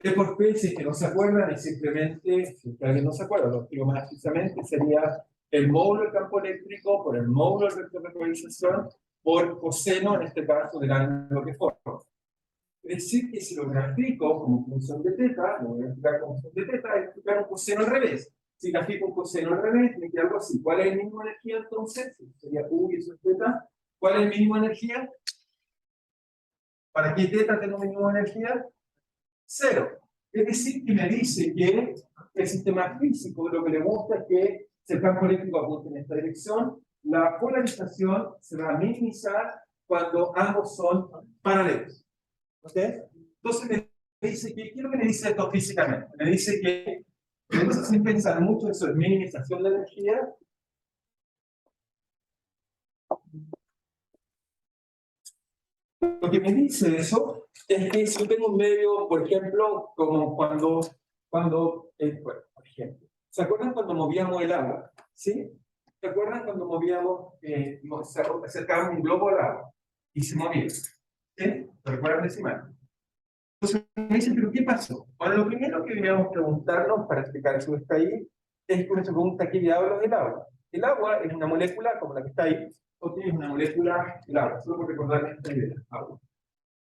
[SPEAKER 1] E por P, si es que no se acuerdan, es simplemente, si alguien no se acuerda, lo digo más precisamente, sería el módulo del campo eléctrico por el módulo del vector de polarización por coseno, en este caso, del ángulo que forma. Es decir, que si lo grafico como función de teta, lo voy a graficar como función de teta, es graficar un coseno al revés. Si grafico un coseno al revés, me queda algo así. ¿Cuál es el mínimo de energía entonces? Sería U y eso es teta. ¿Cuál es el mínimo de energía? ¿Para qué teta tengo mínimo de energía? 0. Es decir, que me dice que el sistema físico lo que le gusta es que si el campo eléctrico apunta en esta dirección, la polarización se va a minimizar cuando ambos son paralelos. ¿Ok? Entonces me dice que, ¿qué es lo que me dice esto físicamente? Me dice que, sin pensar mucho, eso es minimización de energía. Lo que me dice eso es que si yo tengo un medio, por ejemplo, como cuando bueno, por ejemplo, ¿se acuerdan cuando movíamos el agua? ¿Sí? ¿Se acuerdan cuando movíamos, acercábamos un globo al agua y se movía? ¿Sí? ¿Se recuerdan de esa imagen? Entonces me dicen, ¿pero qué pasó? Bueno, lo primero que deberíamos preguntarnos para explicar eso que está ahí es que uno se pregunta, ¿qué diablos es el agua? El agua es una molécula como la que está ahí, o es una molécula del agua, solo por recordar esta idea, agua.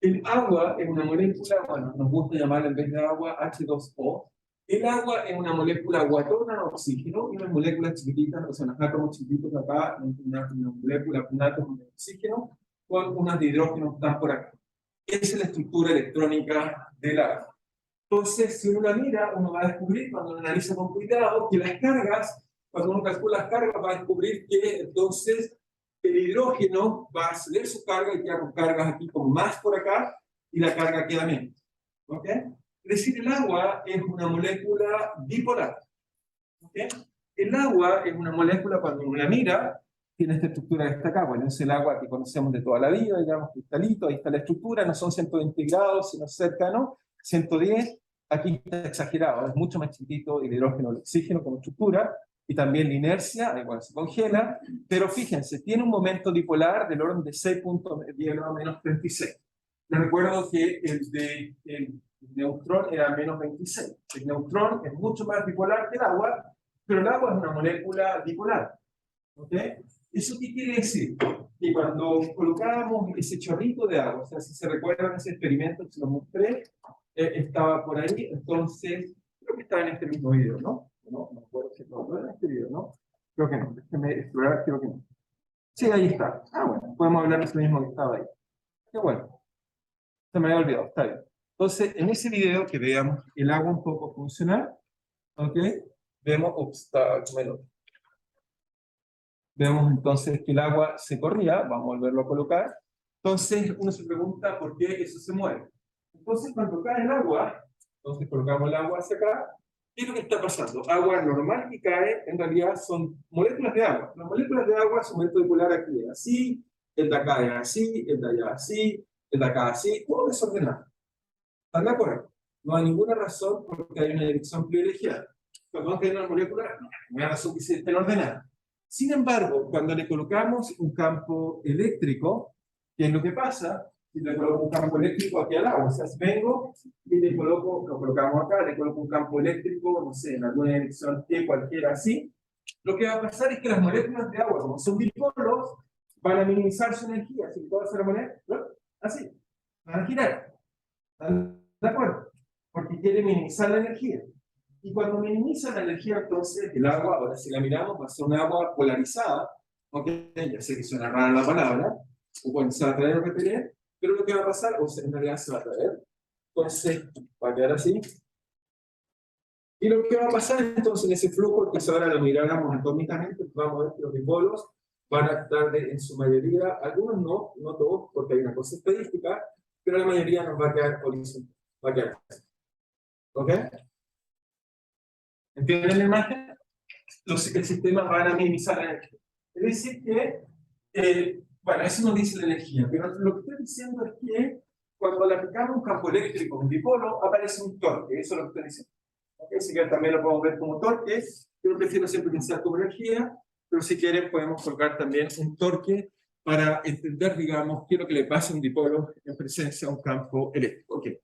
[SPEAKER 1] El agua es una molécula, bueno, nos gusta llamarla en vez de agua H2O. El agua es una molécula guatona de oxígeno y una molécula chiquitita, o sea, unos átomos chiquitos acá, una molécula, un átomo de oxígeno, con unas de hidrógeno que están por acá. Esa es la estructura electrónica del agua. Entonces, si uno la mira, uno va a descubrir, cuando lo analiza con cuidado, que las cargas, cuando uno calcula las cargas, va a descubrir que entonces el hidrógeno va a ceder su carga y queda con cargas aquí como más por acá, y la carga queda menos. ¿Ok? Es decir, el agua es una molécula bipolar. ¿Ok? El agua es una molécula, cuando uno la mira, tiene esta estructura que está acá. Bueno, es el agua que conocemos de toda la vida, digamos, cristalito, ahí está la estructura, no son 120 grados, sino cerca, ¿no? 110, aquí está exagerado, es mucho más chiquitito el hidrógeno, el oxígeno como estructura, y también la inercia, bueno, se congela, pero fíjense, tiene un momento dipolar del orden de 6.10 menos 36. Les recuerdo que el neutrón era menos 26. El neutrón es mucho más bipolar que el agua, pero el agua es una molécula dipolar. ¿Ok? ¿Eso qué quiere decir? Que cuando colocábamos ese chorrito de agua, o sea, si se recuerdan ese experimento que se lo mostré, estaba por ahí, entonces, creo que estaba en este mismo video, ¿no? No me acuerdo si no en este video, ¿no? Creo que no, déjeme explorar, creo que no. Sí, ahí está. Ah, bueno, podemos hablar de ese mismo que estaba ahí. Qué bueno. Se me había olvidado, está bien. Entonces, en ese video que veamos el agua un poco funcionar, ¿ok? Vemos, está menos. Vemos entonces que el agua se corría, vamos a volverlo a colocar. Entonces uno se pregunta por qué eso se mueve. Entonces cuando cae el agua, entonces colocamos el agua hacia acá, ¿qué es lo que está pasando? Agua normal que cae, en realidad son moléculas de agua. Las moléculas de agua, su momento dipolar aquí es así, el de acá es así, el de allá así, el de acá así, todo desordenado. ¿Están de acuerdo? No hay ninguna razón porque hay una dirección privilegiada. Cuando hay una molécula, no hay razón que se estén ordenadas. Sin embargo, cuando le colocamos un campo eléctrico, ¿qué es lo que pasa? Si le coloco un campo eléctrico aquí al agua, o sea, si vengo y le coloco, lo colocamos acá, le coloco un campo eléctrico, no sé, en alguna dirección T cualquiera así, lo que va a pasar es que las moléculas de agua, como son dipolos, van a minimizar su energía. Si puedo hacer la moneda, ¿no? Así, van a girar. ¿Están de acuerdo? Porque quiere minimizar la energía. Y cuando minimiza la energía, entonces el agua, ahora si la miramos, va a ser un agua polarizada. ¿Ok? Ya sé que suena rara la palabra, o bueno, se va a traer o repetir, pero lo que va a pasar, o sea, en realidad se va a traer, entonces va a quedar así. Y lo que va a pasar entonces en ese flujo, que ahora lo miráramos atómicamente, vamos a ver que los dipolos van a estar en su mayoría, algunos no, no todos, porque hay una cosa estadística, pero la mayoría nos va a quedar horizontal. Va a quedar. ¿Ok? ¿Entienden la imagen? El sistema va a minimizar la energía. Es decir que, bueno, eso no dice la energía, pero lo que estoy diciendo es que cuando le aplicamos un campo eléctrico, un dipolo, aparece un torque. Eso es lo que estoy diciendo. ¿Okay? Así que también lo podemos ver como torque. Yo prefiero siempre pensar como energía, pero si quieren podemos colocar también un torque para entender, digamos, qué es lo que le pasa a un dipolo en presencia de un campo eléctrico. Okay.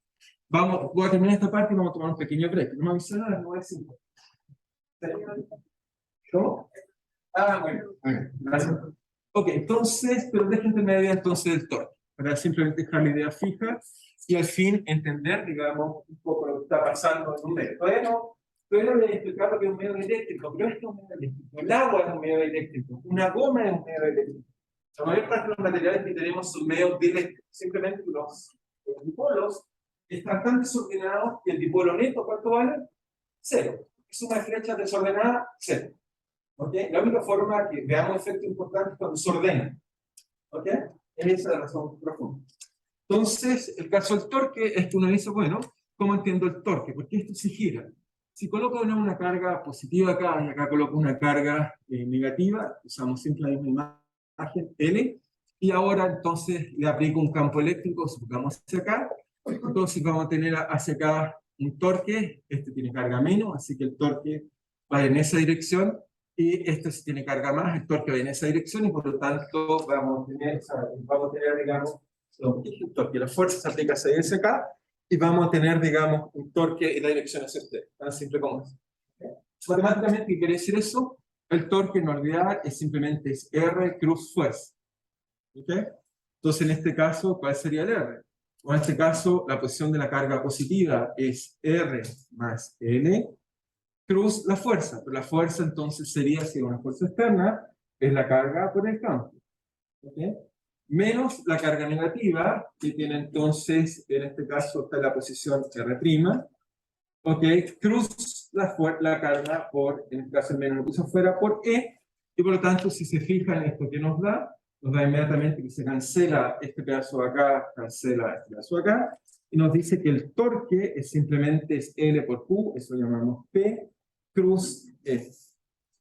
[SPEAKER 1] Voy a terminar esta parte y vamos a tomar un pequeño break. No me avisaron a las 9:05. ¿Cómo? Ah, bueno. Gracias. Ok, entonces, pero dejen de media entonces el torque, para simplemente dejar la idea fija y al fin entender, digamos, un poco lo que está pasando en un medio. Todavía no voy a explicar lo que es un medio eléctrico, pero esto es un medio eléctrico. El agua es un medio eléctrico, una goma es un medio eléctrico. La mayor parte de los materiales que tenemos son medios eléctricos. Simplemente los dipolos están tan desordenados que el dipolo neto, ¿cuánto vale? Cero. Es una flecha desordenada, cero. ¿Okay? La única forma que veamos efectos importantes es cuando se ordena. ¿Okay? Esa es la razón profunda. Entonces, el caso del torque es que uno dice, bueno, ¿cómo entiendo el torque? Porque esto se gira. Si coloco una carga positiva acá y acá coloco una carga negativa, usamos siempre la misma imagen, L, y ahora entonces le aplico un campo eléctrico, supongamos hacia acá, entonces vamos a tener hacia acá un torque, este tiene carga menos, así que el torque va en esa dirección, y este si tiene carga más, el torque va en esa dirección, y por lo tanto vamos a tener digamos, un torque, la fuerza se aplica hacia acá, y vamos a tener, digamos, un torque en la dirección hacia usted, tan simple como eso. ¿Okay? Matemáticamente, ¿qué quiere decir eso? El torque, no olvidar, es simplemente R cruz fuerza. ¿Okay? Entonces, en este caso, ¿cuál sería el R? O en este caso, la posición de la carga positiva es R más L, cruz la fuerza, pero la fuerza entonces sería, si una fuerza externa, es la carga por el campo. ¿Okay? Menos la carga negativa, que tiene entonces, en este caso, está la posición R', ¿ok? Cruz la carga por, en este caso, el menos lo puso fuera, por E, y por lo tanto, si se fijan en esto que nos da inmediatamente que se cancela este pedazo de acá, cancela este pedazo de acá, y nos dice que el torque es simplemente es L por Q, eso lo llamamos P, cruz E.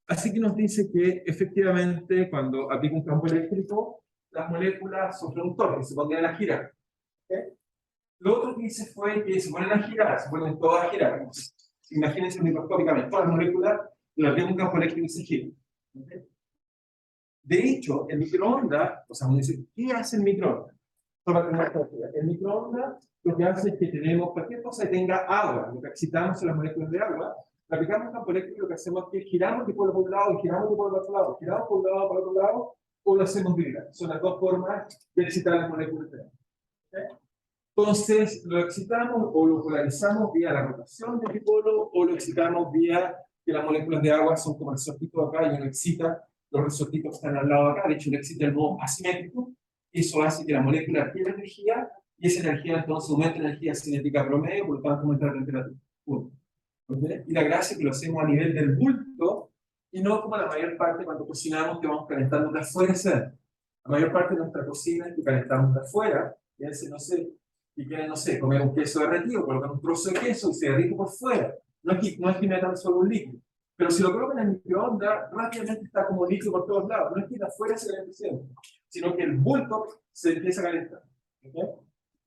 [SPEAKER 1] Así que nos dice que efectivamente cuando aplica un campo eléctrico, las moléculas sufren un torque, se ponen a girar. ¿Okay? Lo otro que hice fue que se ponen a girar, se ponen todas a girar. Imagínense microscópicamente, todas las moléculas le aplican un campo eléctrico y se giran. ¿Okay? De hecho, el microondas, o sea, uno dice, ¿qué hace el microondas? El microondas lo que hace es que tenemos cualquier cosa que tenga agua, lo que excitamos son las moléculas de agua, le aplicamos un campo eléctrico, lo que hacemos es que giramos el dipolo por un lado y giramos el dipolo por otro lado, giramos por un lado por otro lado, o lo hacemos vibrar. Son las dos formas de excitar las moléculas de agua. ¿Okay? Entonces, lo excitamos o lo polarizamos vía la rotación del dipolo, o lo excitamos vía que las moléculas de agua son como resortitos acá y uno excita, los resortitos están al lado de acá, de hecho, uno excita el modo asimétrico, y eso hace que la molécula pierda energía, y esa energía entonces aumenta la energía cinética promedio, por lo tanto aumenta la temperatura. ¿Okay? Y la gracia es que lo hacemos a nivel del bulto, y no como la mayor parte cuando cocinamos que vamos calentando de afuera. La mayor parte de nuestra cocina es que calentamos de afuera, y a veces no sé, y quieren, no sé, comer un queso derretido, colocan un trozo de queso y se derrite por fuera. No es que metan solo un líquido. Pero si lo colocan en el microondas, rápidamente está como líquido por todos lados. No es que de afuera se caliente siempre, sino que el bulto se empieza a calentar. ¿Okay?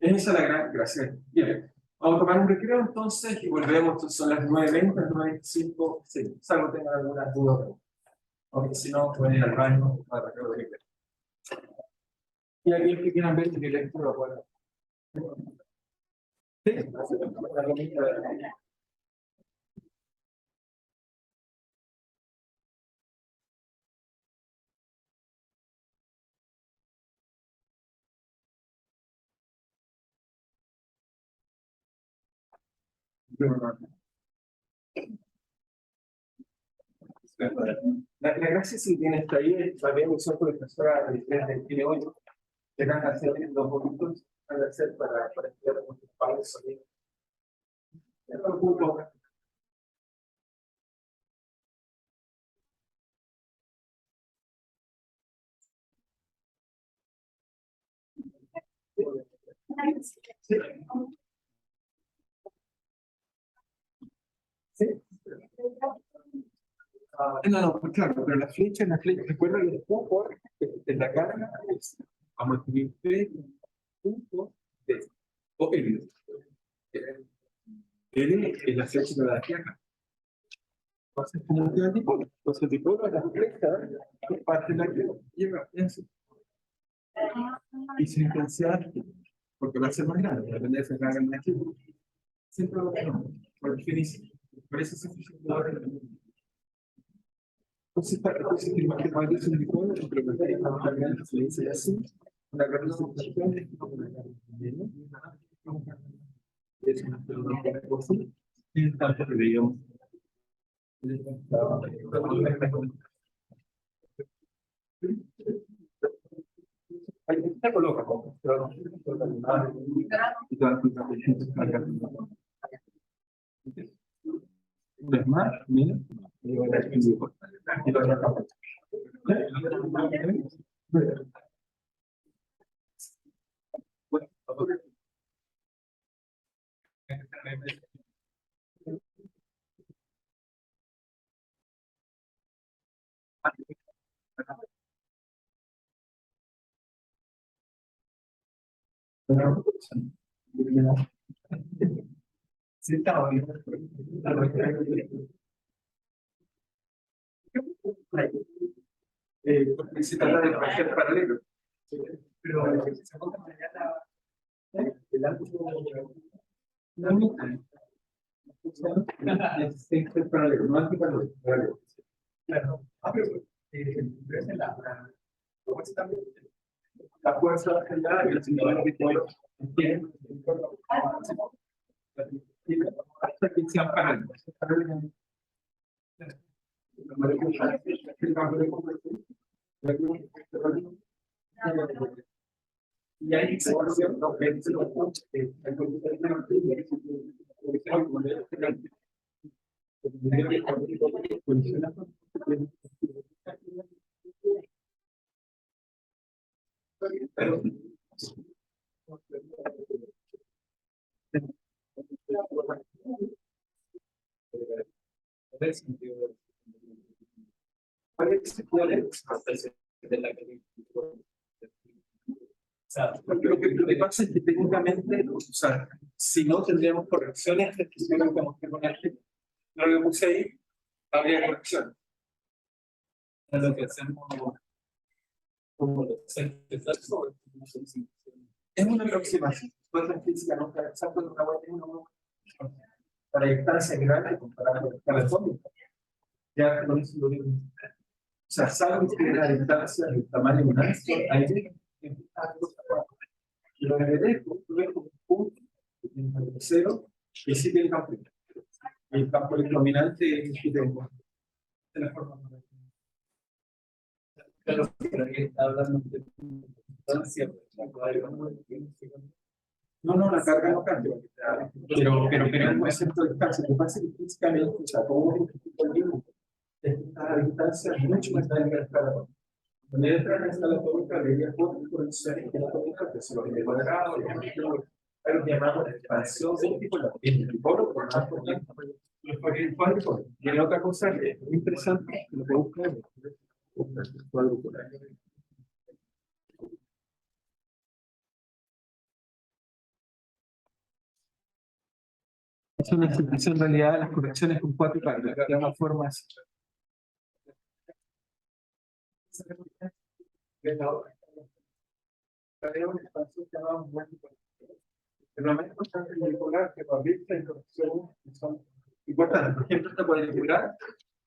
[SPEAKER 1] Esa es la gran gracia. Bien, vamos a tomar un recreo entonces y volvemos. Entonces son las 9:20, las 9:25. Sí, salvo tengan algunas dudas. Aunque si no, pueden ir al baño para recreo de recreo. Y aquí el que quieran ver el directo lo pueden. Sí, la comida de- la gracia si tiene esta ahí es también usar profesora de tiene hoy que van a hacer los bonitos van a hacer para estudiar con sus padres sonido. Otro punto. Sí, sí. No, no, pues claro, pero la flecha, recuerda que el punto de la carga es vamos a escribir P, punto D, o L. L es la flecha de la tierra. Entonces, como un dipolo. Entonces, el dipolo es la flecha que parte de la que llega eso. Y su intensidad, porque va a ser más grande, depende de esa carga negativa. Siempre lo tenemos, por definición. Por eso se entonces, que más que es un dipolo, implementar una carga se le dice así, una representación es como una carga es una cosa, y tanto que veíamos. Ahí se coloca como, pero no se coloca nada. Y todas las inteligentes cargan. Una vez más, mira, y ahora es que digo, y lo atrapamos. Sí, está bien. Porque se trata de proyectos paralelos. Pero se monta mañana el ámbito la mitad. Es paralelo, no antiparalelo, paralelo. Claro. Ah, pero es en la fuerza general y el sentido que hasta que sean paralelos. Y hay información no pero porque lo que pasa es que técnicamente, o sea, si no tendríamos correcciones, es que si no tenemos que poner lo que puse ahí, habría corrección. Es lo que hacemos como es una aproximación. Pues la física no está exacto en una vuelta uno para distancia grande comparada con el fondo. Ya con eso lo digo. O sea, saben que la distancia del tamaño de un ácido, ahí lo que ve como un punto de cero y sí tiene campo. El campo electrodominante es de la forma pero que está hablando de distancia. No, no, la carga no cambia. Pero es un concepto de distancia. Lo que pasa es que físicamente, o sea, como un equipo a distancia mucho más grande que la escala. Cuando entra en la escala atómica, vería cuatro conexiones que la atómica, que se lo que cuadrado, hay lo que llamamos la expansión del tipo de el dipolo, por más por tanto. Y la otra cosa que es muy interesante, que lo que busca es el cuadrupolar. Es una explicación en realidad de las correcciones con 4 cargas, de una forma así. Pero lo más importante es cuadricular, que para vista y corrección son importantes. Por ejemplo, esta cuadricular,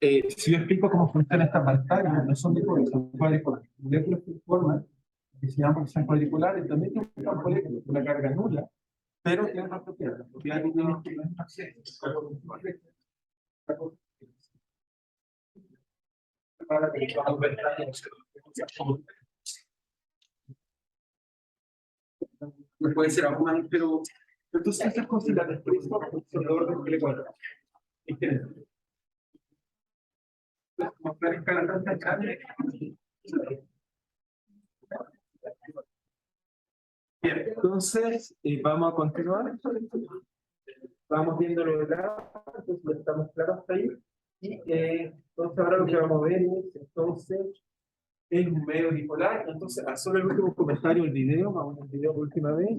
[SPEAKER 1] si yo explico cómo funciona esta pantalla, no son dipolares, son cuadriculares. Moléculas que forman, que se llaman son cuadriculares, también tienen un campo eléctrico, una carga nula, pero tienen una propiedad. La propiedad que tienen que no es para que no puede ser aún más, pero entonces estas cosas las después son de orden que le cuadra. En general. Como para escalar tanta carga. Bien, entonces vamos a continuar. Vamos viendo lo de la, entonces estamos claros hasta ahí. Y entonces ahora lo que vamos a ver es, entonces, es un medio bipolar. Entonces, solo el último comentario del video, vamos al video por última vez.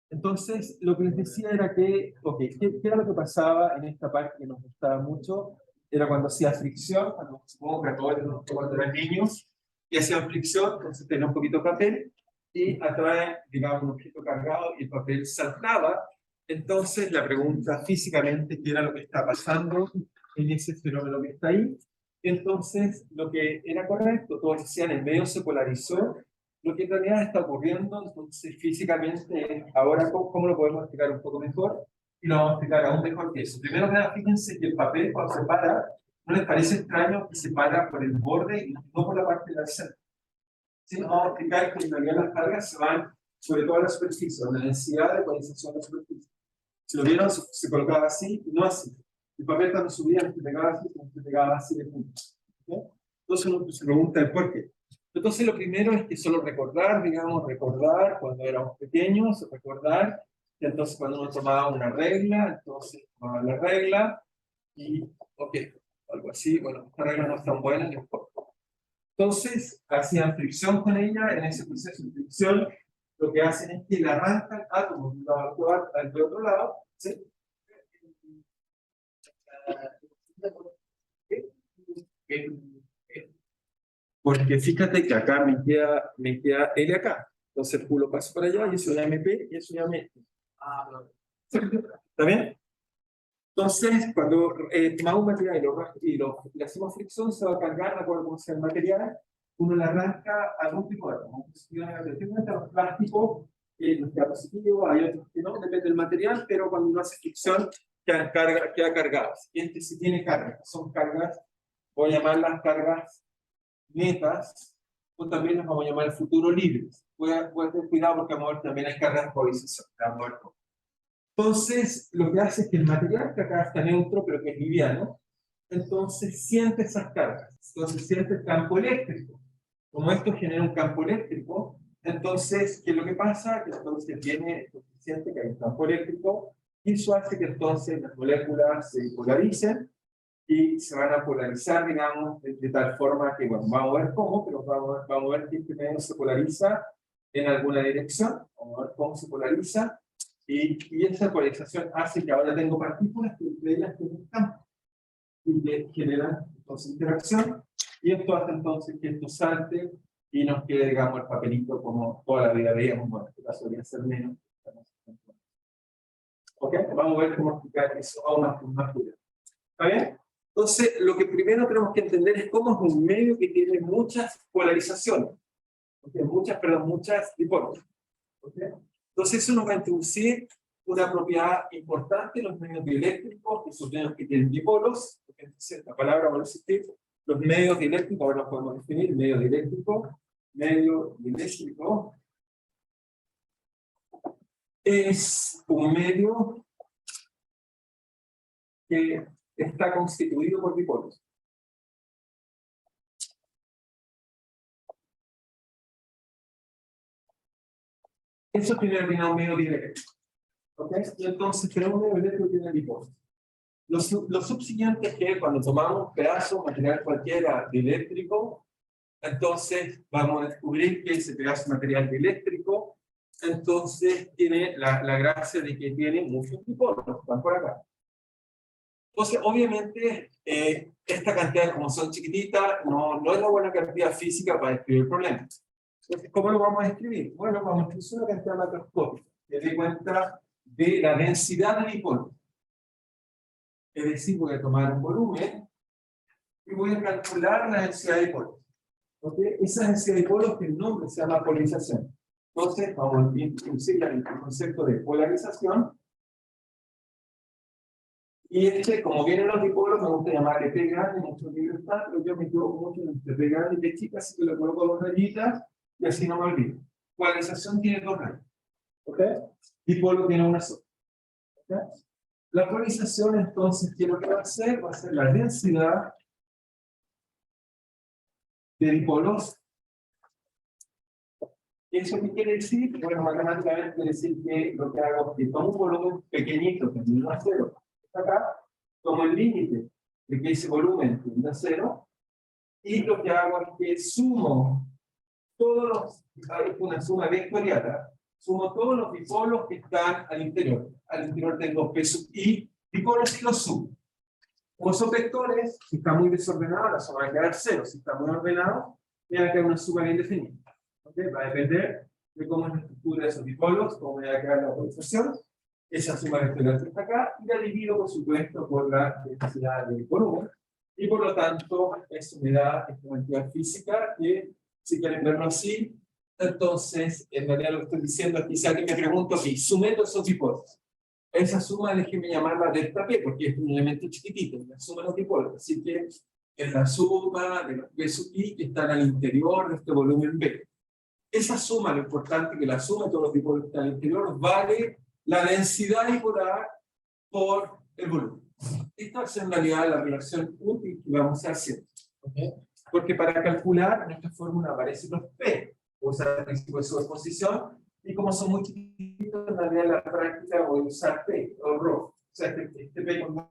[SPEAKER 1] Entonces, lo que les decía era que, ¿qué era lo que pasaba en esta parte que nos gustaba mucho? Era cuando hacía fricción, cuando supongo que a todos cuando eran niños, y hacían fricción, entonces tenía un poquito de papel, y atrae, digamos, un objeto cargado, y el papel saltaba. Entonces, la pregunta físicamente, ¿qué era lo que está pasando en ese fenómeno que está ahí? Entonces, lo que era correcto, todos decían, el medio se polarizó. Lo que en realidad está ocurriendo, entonces, físicamente, ahora, ¿cómo lo podemos explicar un poco mejor? Y lo vamos a explicar aún mejor que eso. Primero que nada, fíjense que el papel, cuando se para, ¿no les parece extraño que se para por el borde y no por la parte del centro? ¿Sí? Vamos a explicar que en realidad las cargas se van sobre toda la superficie, la densidad de polarización de la superficie. Si lo vieron, se colocaba así y no así. El papel cuando subía no se pegaba así, sino se pegaba así de punta. ¿Okay? Entonces uno se pregunta el por qué. Entonces lo primero es que solo recordar, digamos, recordar cuando éramos pequeños, recordar que entonces cuando uno tomaba una regla, entonces tomaba la regla y, algo así, bueno, esta regla no es tan buena, no importa. Entonces hacían fricción con ella, en ese proceso de fricción lo que hacen es que le arrancan átomos de un lado al otro lado, ¿sí? Porque fíjate que acá me queda L acá. Entonces Q lo paso para allá y eso llama P y eso llama T. ¿Está bien? Entonces, cuando tomamos un material y le hacemos fricción, se va a cargar, de acuerdo a cómo sea el material, uno le arranca algún tipo de átomo. Los plásticos, los queda positivo, hay otros que no, depende del material, pero cuando uno hace fricción, queda cargado. Este sí tiene cargas, son cargas, voy a llamarlas cargas netas, o también las vamos a llamar futuro libres. Voy a tener cuidado porque vamos a ver también hay cargas de polarización. Entonces, lo que hace es que el material que acá está neutro, pero que es liviano, entonces siente esas cargas. Entonces siente el campo eléctrico. Como esto genera un campo eléctrico, entonces, ¿qué es lo que pasa? Que entonces siente que hay un campo eléctrico, y eso hace que entonces las moléculas se polaricen, y se van a polarizar, digamos, de tal forma que, bueno, vamos a ver cómo, pero vamos a ver que este medio se polariza en alguna dirección, vamos a ver cómo se polariza, y esa polarización hace que ahora tengo partículas que entre ellas tienen campo, y que generan entonces interacción, y esto hace entonces que esto salte, y nos quede, digamos, el papelito como toda la vida veíamos, bueno, en este caso debería ser menos. ¿Ok? Vamos a ver cómo explicar eso aún más cuidado. ¿Está bien? Entonces, lo que primero tenemos que entender es cómo es un medio que tiene muchas polarizaciones. ¿Okay? Muchas dipolos. ¿Okay? Entonces, eso nos va a introducir una propiedad importante en los medios dieléctricos, que son medios que tienen dipolos. Porque entonces, la palabra va a existir. Los medios dieléctricos, ahora los podemos definir, medio dieléctrico es un medio que está constituido por dipolos. Eso es primero tiene un medio dieléctrico. ¿Okay? Y entonces tenemos un medio dieléctrico que tiene dipolos. Lo subsiguiente es que cuando tomamos pedazos, material cualquiera dieléctrico, entonces vamos a descubrir que ese pedazo de material dieléctrico entonces tiene la gracia de que tiene muchos dipolos, están por acá. Entonces, obviamente, esta cantidad, como son chiquititas, no es la buena cantidad física para describir el problema. Entonces, ¿cómo lo vamos a escribir? Bueno, vamos a escribir una cantidad macroscópica que dé cuenta de la densidad de dipolos. Es decir, voy a tomar un volumen y voy a calcular la densidad de dipolos. ¿Okay? Esa densidad de dipolos, que el nombre se llama polarización. Entonces, vamos a introducir el concepto de polarización. Y como vienen los dipolos, me gusta llamarle P grande, muchos libros están, pero yo me equivoco mucho entre P grande y P chica, así que le coloco dos rayitas y así no me olvido. Polarización tiene dos rayas. ¿Ok? Dipolo tiene una sola. ¿Ok? La polarización, entonces, ¿qué es lo que va a hacer? Va a ser la densidad de dipolos. ¿Eso qué quiere decir? Bueno, matemáticamente quiere decir que lo que hago es que tomo un volumen pequeñito, que tiende a cero, acá, tomo el límite de que ese volumen tiende a cero, y lo que hago es que sumo todos los, es una suma vectorial, sumo todos los dipolos que están al interior. Al interior tengo P sub I, dipolos y los sumo. Como son vectores, si está muy desordenado, la suma va a quedar cero. Si está muy ordenado, me va a quedar una suma bien definida. ¿Okay? Va a depender de cómo es la estructura de esos dipolos, cómo me va a quedar la polarización. Esa suma vectorial que está acá, y la divido, por supuesto, por la densidad del volumen. Y por lo tanto, eso me da esta cantidad física que, si quieren verlo así, entonces, en realidad lo que estoy diciendo aquí, si alguien me pregunta, ok, sumando esos dipolos. Esa suma, déjeme llamarla delta P, porque es un elemento chiquitito, la suma de los dipolos. Así que es la suma de los P sub I que están al interior de este volumen B. Esa suma, lo importante es que la suma de todos los dipolos que están al interior vale la densidad dipolar por el volumen. Esta es en realidad la relación útil que vamos a hacer. ¿Okay? Porque para calcular en esta fórmula aparecen los P, o sea, el principio de superposición, y como son muy chiquitos, en realidad en la práctica voy a usar P o ρ. O sea, este P con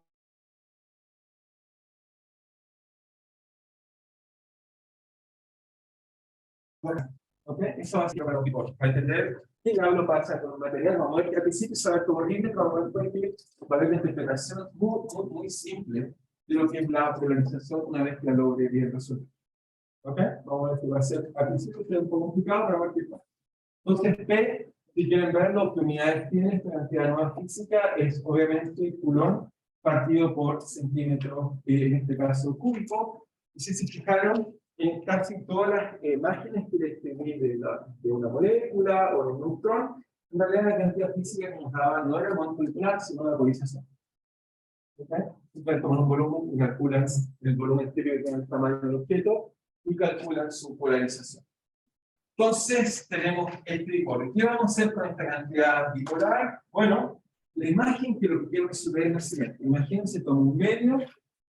[SPEAKER 1] bueno, ¿okay? Eso va a ser para los dipolos. Para entender qué diablo pasa con el material, vamos a ver que al principio saber cómo rinde, pero vamos a ver que va a haber una interpretación muy simple de lo que es la polarización una vez que la logre bien resolver. ¿Ok? Vamos a ver qué va a ser. Al principio es un poco complicado, pero a ver qué pasa. Entonces, P, si quieren ver lo que unidades tiene esta cantidad nueva física, es obviamente Coulomb partido por centímetros, en este caso cúbico. Y si se fijaron, en casi todas las imágenes que les tenía de una molécula o de un neutrón, en realidad la cantidad física que nos daban no era el momento del plan, sino la polarización. ¿Okay? Entonces toman un volumen y calculan el volumen estéreo que tiene el tamaño del objeto y calculan su polarización. Entonces tenemos este dipolo. ¿Qué vamos a hacer con esta cantidad dipolar? Bueno, la imagen que lo que quiero resolver es la siguiente. Imagínense, tomo un medio,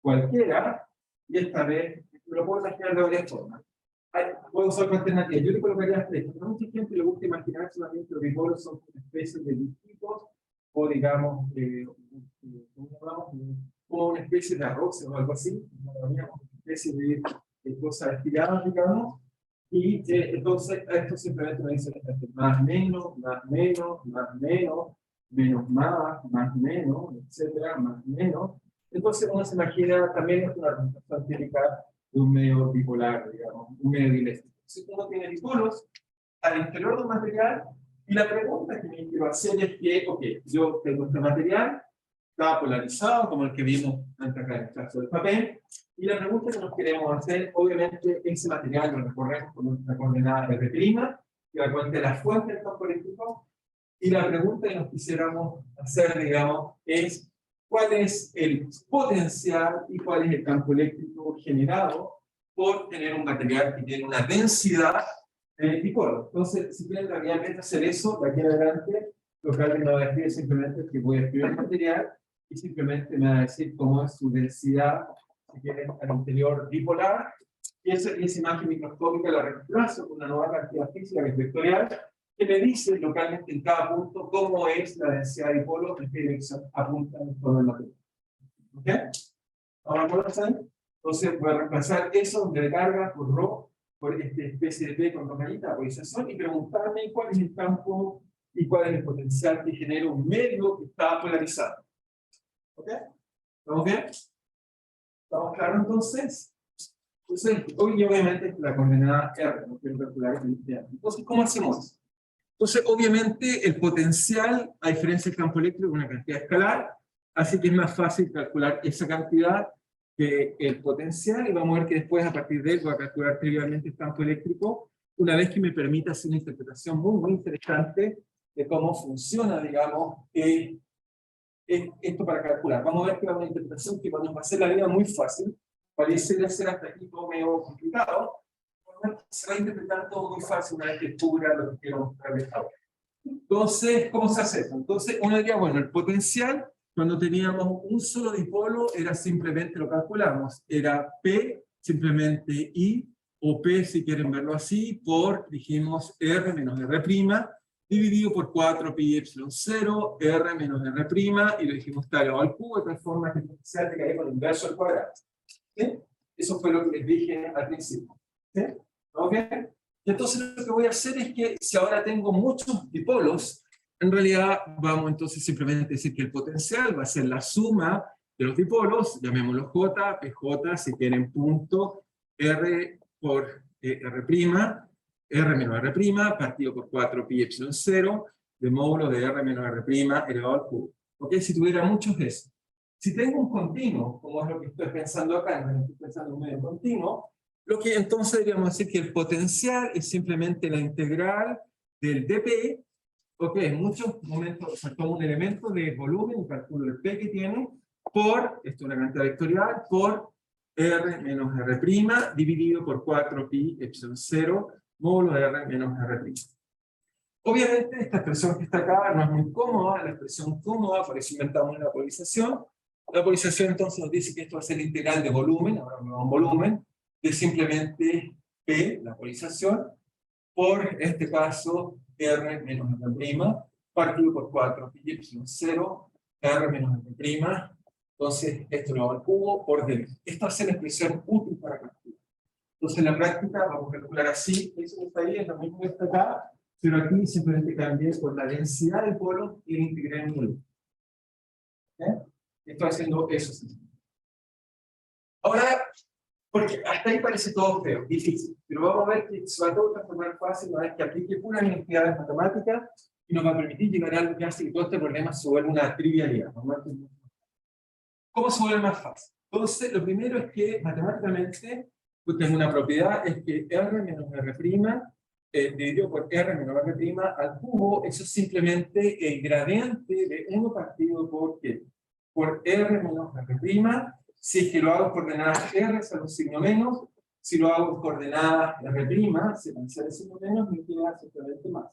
[SPEAKER 1] cualquiera, y esta vez lo puedo imaginar de varias formas. Puedo usar otra alternativa. Yo le colocaría tres. A mucha gente le gusta imaginar solamente los dipolos son especies de distintos, o digamos, como una especie de arroz o algo así, una especie de cosas estiradas, digamos. Y entonces esto simplemente me dice más menos, más menos, más menos, menos más menos, etcétera, más menos. Entonces uno se imagina también una representación típica de un medio bipolar, digamos, un medio dieléctrico. Entonces uno tiene dipolos al interior de un material y la pregunta que me quiero hacer es que, ok, yo tengo este material, está polarizado como el que vimos antes acá en el caso del papel. Y la pregunta que nos queremos hacer, obviamente, ese material lo recorremos con nuestra coordenada R', que va a contar la fuente del campo eléctrico. Y la pregunta que nos quisiéramos hacer, digamos, es cuál es el potencial y cuál es el campo eléctrico generado por tener un material que tiene una densidad de dipolo. Entonces, si quieren realmente hacer eso, de aquí en adelante, lo que alguien me va a decir es simplemente que voy a escribir el material y simplemente me va a decir cómo es su densidad, si quieren, al interior dipolar, y esa imagen microscópica la reemplazo con una nueva cantidad física que es vectorial, que me dice localmente en cada punto cómo es la densidad de dipolos, en qué dirección apunta en todo el material. ¿Ok? ¿Ahora puedo hacer? Entonces voy a reemplazar eso de carga por ρ, por esta especie de P con rayita, polarización, y preguntarme cuál es el campo y cuál es el potencial que genera un medio que está polarizado. ¿Ok? ¿Estamos bien? ¿Estamos claros entonces? Entonces, hoy obviamente la coordenada R, no quiero calcular el R. Entonces, ¿cómo hacemos? Entonces, obviamente, el potencial, a diferencia del campo eléctrico, es una cantidad escalar, así que es más fácil calcular esa cantidad que el potencial, y vamos a ver que después, a partir de él, voy a calcular trivialmente el campo eléctrico, una vez que me permita hacer una interpretación muy, muy interesante de cómo funciona, digamos, esto para calcular. Vamos a ver que es una interpretación que nos va a hacer la vida muy fácil. Parece ser hasta aquí todo medio complicado, se va a interpretar todo muy fácil una vez que descubra lo que quiero mostrarles ahora. Entonces, ¿cómo se hace eso? Entonces, uno diría, bueno, el potencial, cuando teníamos un solo dipolo, era simplemente, lo calculamos, era P, simplemente I, o P, si quieren verlo así, por, dijimos, R menos R', dividido por 4 pi epsilon 0, R menos R', y lo dijimos tal elevado al cubo, de tal forma que el potencial te cae con el inverso al cuadrado. ¿Sí? Eso fue lo que les dije al principio. ¿Sí? ¿Ok? Entonces lo que voy a hacer es que si ahora tengo muchos dipolos, en realidad vamos entonces simplemente a decir que el potencial va a ser la suma de los dipolos, llamémoslo J, PJ, si quieren punto, R por R', R menos R', partido por 4 pi epsilon 0, de módulo de R menos R' elevado al cubo. ¿Ok? Si tuviera muchos de esos. Si tengo un continuo, como es lo que estoy pensando acá, no estoy pensando en un medio continuo, lo que entonces deberíamos decir que el potencial es simplemente la integral del dP, ok, en muchos momentos, o sea, tomo un elemento de volumen y calculo el P que tiene, por, esto es una cantidad vectorial, por R menos R', dividido por 4 pi epsilon 0, módulo de R menos R'. Obviamente, esta expresión que está acá no es muy cómoda, la expresión cómoda, por eso inventamos la polarización. La polarización entonces nos dice que esto va a ser la integral de volumen, ahora me da un volumen, de simplemente P, la polarización, por este caso R menos R', partido por 4 pi epsilon 0, R menos R', entonces esto lo hago al cubo por D. Esta va a ser la expresión útil para calcular. Entonces en la práctica vamos a calcular así, eso que está ahí es lo mismo que está acá, pero aquí simplemente cambié por la densidad del polo y la integré en volumen. Estoy haciendo eso. Ahora, porque hasta ahí parece todo feo, difícil, pero vamos a ver que se va a todo transformar fácil una vez que aplique puras identidades matemáticas y nos va a permitir llegar a algo que hace que todo este problema se vuelva una trivialidad. ¿Cómo se vuelve más fácil? Entonces, lo primero es que matemáticamente pues tengo una propiedad, es que R menos R', dividido por R menos R' al cubo, eso es simplemente el gradiente de 1 partido por ¿qué? Por R menos R', si es que lo hago en coordenadas R, sale un signo menos, si lo hago en coordenadas R', se cancela el signo menos, me queda simplemente más.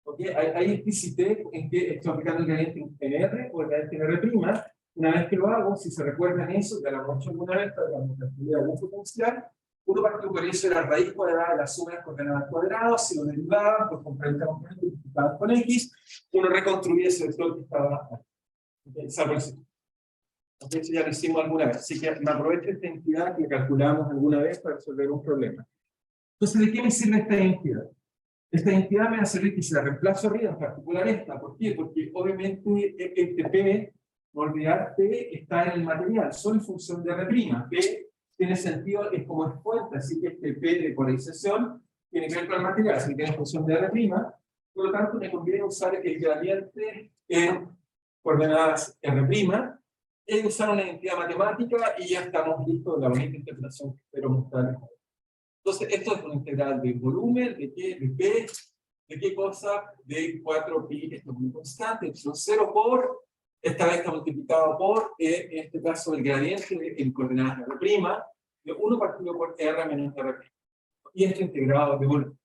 [SPEAKER 1] ¿Ok? Ahí explicité en que estoy aplicando el gradiente en R o el gradiente en R'. Una vez que lo hago, si se recuerdan eso, ya lo hemos hecho alguna vez, para la calcular algún potencial, uno partido por eso era raíz cuadrada de la suma de las coordenadas cuadradas, si lo derivaban, pues componente a componente, multiplicaban con X, uno reconstruía ese vector que estaba aquí. Salvo el signo. Eso ya lo hicimos alguna vez, así que me aprovecho de esta entidad que calculamos alguna vez para resolver un problema. Entonces, ¿de qué me sirve esta entidad? Esta entidad me va a servir que si la reemplazo arriba, en particular esta. ¿Por qué? Porque obviamente este P, no olvidar, P está en el material, solo en función de R'. P tiene sentido, es como es fuente, así que este P de polarización tiene que ver con el material, así que tiene función de R'. Por lo tanto, me conviene usar el gradiente en coordenadas R', y usar una entidad matemática y ya estamos listos de la bonita interpretación que espero mostrarles. Entonces, esto es una integral de volumen, ¿de qué? De P, ¿de qué cosa? De 4 pi, esto es una constante, epsilon 0 por, esta vez está multiplicado por, en este caso, el gradiente en coordenadas R', de 1 partido por R menos R'. Y esto integrado de volumen.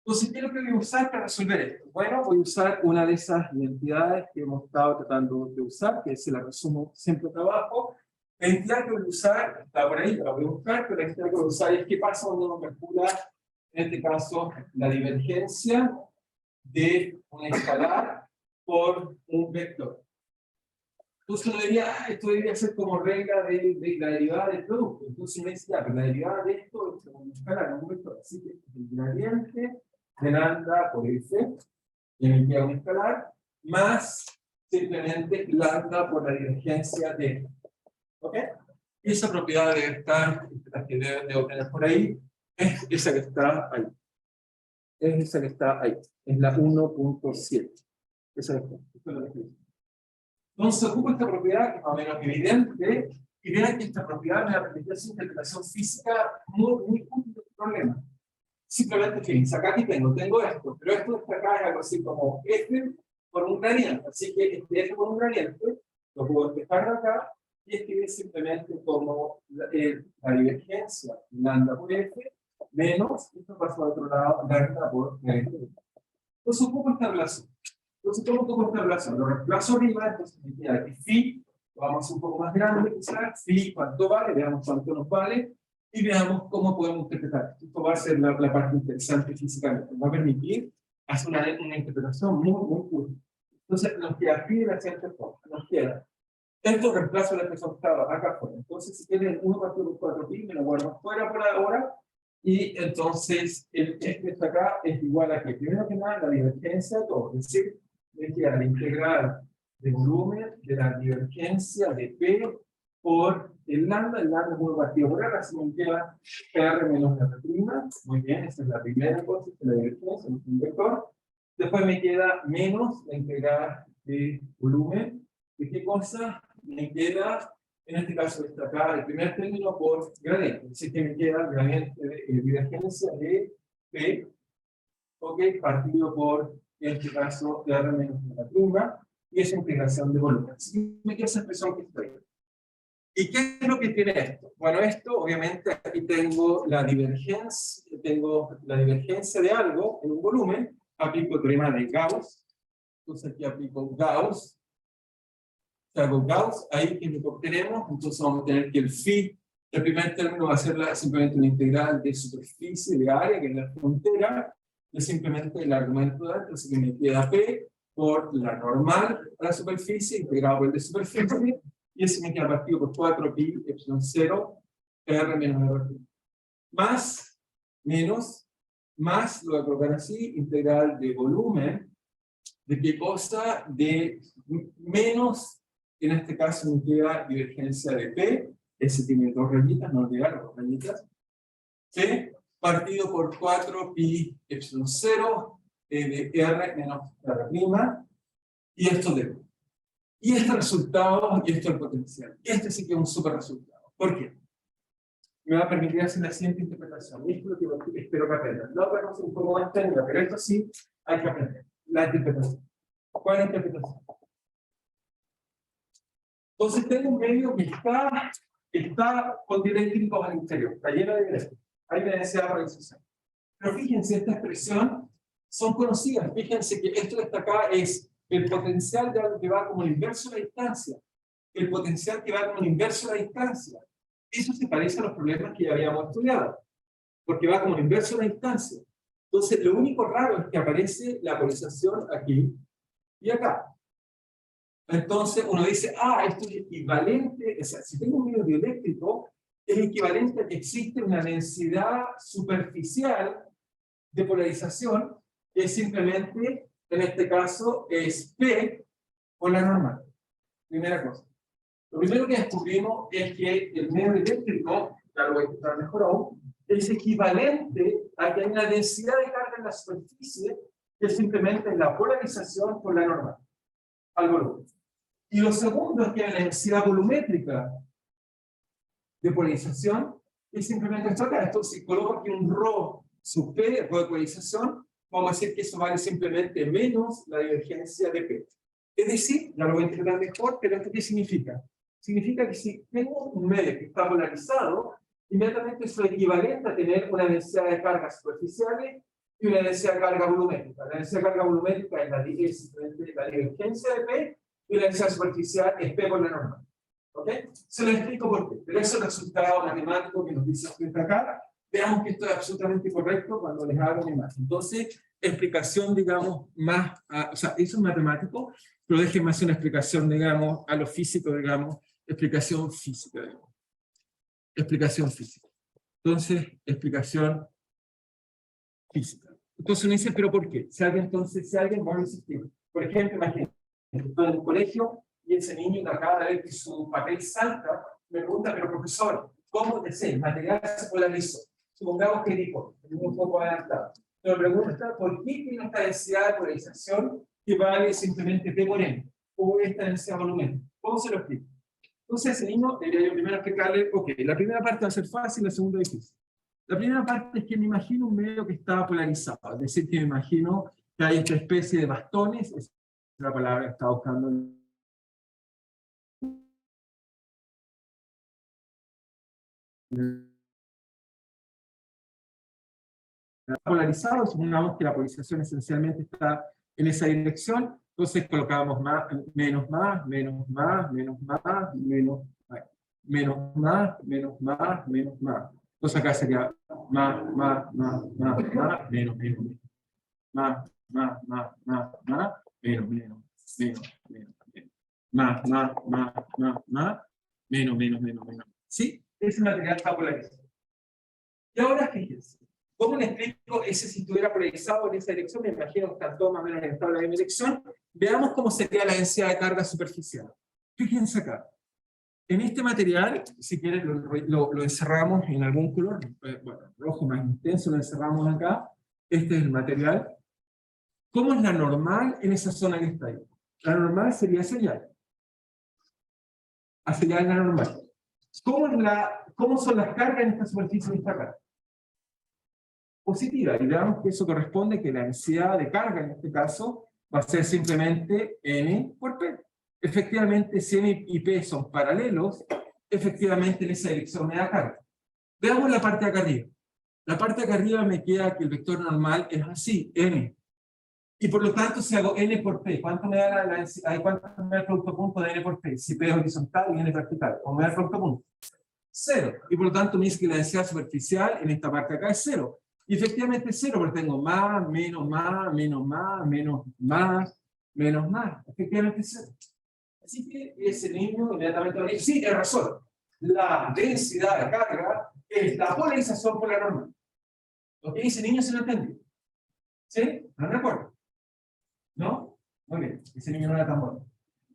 [SPEAKER 1] Entonces, ¿qué es lo que voy a usar para resolver esto? Bueno, voy a usar una de esas identidades que hemos estado tratando de usar, que se la resumo siempre abajo. La entidad que voy a usar, está por ahí, la voy a buscar, pero la entidad que voy a usar es qué pasa cuando uno calcula, en este caso, la divergencia de una escalar por un vector. Entonces uno diría, esto debería ser como regla de la derivada del producto. Entonces uno dice, ya, pero la derivada de esto es como una escalar, un vector. Así que el gradiente de lambda por F y me queda un escalar, más simplemente lambda por la divergencia de. ¿Ok? Y esa propiedad debe estar, la que deben de obtener por ahí, es esa que está ahí. Es esa que está ahí. Es la 1.7. Esa es la que está. Entonces ocupo esta propiedad que es más o menos evidente, y vean que esta propiedad me va a permitir hacer una interpretación física muy útil del problema. Simplemente, fíjense, acá aquí tengo esto, pero esto de acá es algo así como F por un gradiente. Así que este F por un gradiente lo puedo despejar de acá y escribir simplemente como la divergencia lambda por F menos, esto pasa al otro lado, lambda por gradiente. Entonces ocupo esta relación. Entonces, ¿cómo ocupo esta relación? Lo reemplazo arriba, entonces me queda que phi, lo vamos a hacer un poco más grande quizás, phi cuánto vale, veamos cuánto nos vale, y veamos cómo podemos interpretar. Esto va a ser la parte interesante físicamente. Nos va a permitir hacer una interpretación muy útil. Entonces, nos queda phi de la siguiente forma. Nos queda. Esto reemplazo la expresión que estaba acá afuera. Entonces, si tienen 1 partido por 4 pi, me lo guardo fuera por ahora. Y entonces, este está acá es igual a que, primero que nada, la divergencia de todo. Es decir, me queda la integral de volumen de la divergencia de P por el lambda es 1 partido por R, así me queda R menos R'. Muy bien, esa es la primera cosa, esta es la divergencia, es un vector. Después me queda menos la integral de volumen. ¿De qué cosa? Me queda, en este caso está acá, el primer término por gradiente. Así que me queda gradiente de divergencia de P, ok, partido por, en este caso, R menos R', y esa integración de volumen. Así que me queda esa expresión que estoy. ¿Y qué es lo que tiene esto? Bueno, esto, obviamente, aquí tengo la divergencia de algo en un volumen, aplico el teorema de Gauss, entonces aquí aplico Gauss, hago Gauss, ahí que lo obtenemos, entonces vamos a tener que el phi, el primer término va a ser simplemente una integral de superficie, de área, que es la frontera, es simplemente el argumento de antes, así que me queda P por la normal a la superficie, integrado por el de superficie, y ese me queda partido por 4 pi epsilon 0 R menos R'. Más, menos, más, lo voy a colocar así, integral de volumen, ¿de qué cosa? De menos, en este caso me queda divergencia de P, ese tiene 2 rayitas, no olvidar las 2 rayitas, P partido por 4 pi epsilon 0 de R menos R', y esto de P. Y este resultado, y esto es el potencial. Este sí que es un super resultado. ¿Por qué? Me va a permitir hacer la siguiente interpretación. Y esto es lo que espero que aprendan. La otra cosa un poco más técnica, pero esto sí hay que aprender. La interpretación. ¿Cuál es la interpretación? Entonces tengo un medio que está con dieléctricos al interior, está lleno de dieléctricos. Hay una densidad de polarización. Pero fíjense, esta expresión son conocidas. Fíjense que esto que está acá es el potencial de algo que va como el inverso de la distancia. El potencial que va como el inverso de la distancia. Eso se parece a los problemas que ya habíamos estudiado. Porque va como el inverso de la distancia. Entonces, lo único raro es que aparece la polarización aquí y acá. Entonces, uno dice, esto es equivalente, o sea, si tengo un medio dieléctrico, es equivalente a que existe una densidad superficial de polarización, que es simplemente, en este caso, es P por la normal. Primera cosa. Lo primero que descubrimos es que el medio eléctrico, ya lo voy a explicar mejor aún, es equivalente a que hay una densidad de carga en la superficie, que es simplemente la polarización por la normal, al volumen. Y lo segundo es que hay la densidad volumétrica de polarización, es simplemente esto acá. Entonces, si coloco aquí un ρ sub P, de polarización, vamos a decir que eso vale simplemente menos la divergencia de P. Es decir, ya lo voy a interpretar mejor, pero ¿esto qué significa? Significa que si tengo un medio que está polarizado, inmediatamente eso es equivalente a tener una densidad de cargas superficiales y una densidad de carga volumétrica. La densidad de carga volumétrica es la divergencia de P y la densidad superficial es P por la normal. ¿Ok? Se lo explico por qué. Pero eso es el resultado matemático que nos dice acá. Veamos que esto es absolutamente correcto cuando les hago una imagen. Entonces, explicación, digamos, más, o sea, eso es matemático, pero déjenme hacer una explicación, digamos, a lo físico, digamos, explicación física, digamos. Explicación física. Entonces, explicación física. Entonces uno dice, ¿pero por qué? Si alguien, va a insistir. Por ejemplo, imagínate, estoy en el colegio y ese niño que acaba de ver que su papel salta, me pregunta, pero profesor, ¿cómo te sé? El material se polarizó. Supongamos que dijo, un poco adelantado. Me pregunta, ¿por qué tiene esta densidad de polarización que vale simplemente P por N? ¿O esta densidad de volumen? ¿Cómo se lo explico? Entonces ese niño debería yo primero explicarle, ok, la primera parte va a ser fácil, la segunda difícil. La primera parte es que me imagino un medio que está polarizado, es decir, que me imagino que hay esta especie de bastones, esa es la palabra que estaba buscando. Polarizado, supongamos que la polarización esencialmente está en esa dirección, entonces colocamos más, menos más, menos más, menos más, menos más, menos más, menos más, menos más. Entonces acá sería más, menos, menos, más, menos, menos, más, menos. ¿Sí? Ese material está polarizado. Y ahora fíjense, ¿cómo le explico ese si estuviera polarizado en esa dirección? Me imagino que están todos más o menos en la misma dirección. Veamos cómo sería la densidad de carga superficial. Fíjense acá. En este material, si quieren, lo encerramos en algún color, bueno, rojo más intenso, lo encerramos acá. Este es el material. ¿Cómo es la normal en esa zona que está ahí? La normal sería hacia allá. Hacia allá es la normal. ¿Cómo son las cargas en esta superficie de esta acá? Positiva. Y veamos que eso corresponde a que la densidad de carga en este caso va a ser simplemente N por P. Efectivamente, si N y P son paralelos, efectivamente en esa dirección me da carga. Veamos la parte de acá arriba. La parte de acá arriba me queda que el vector normal es así, N. Y por lo tanto, si hago N por P, ¿cuánto me da cuánto me da el producto punto de N por P? Si P es horizontal y N vertical, ¿cómo me da el producto punto? 0. Y por lo tanto, me dice que la densidad superficial en esta parte de acá es 0. Y efectivamente es 0, porque tengo más, menos más, menos más, menos más, menos más. Efectivamente es 0. Así que ese niño inmediatamente va a decir, sí, tiene razón. La densidad de carga es la polarización por la normal. ¿Ok? Ese niño se lo entendió. ¿Sí? ¿Están de acuerdo? ¿No? Muy bien. Ese niño no era tan bueno.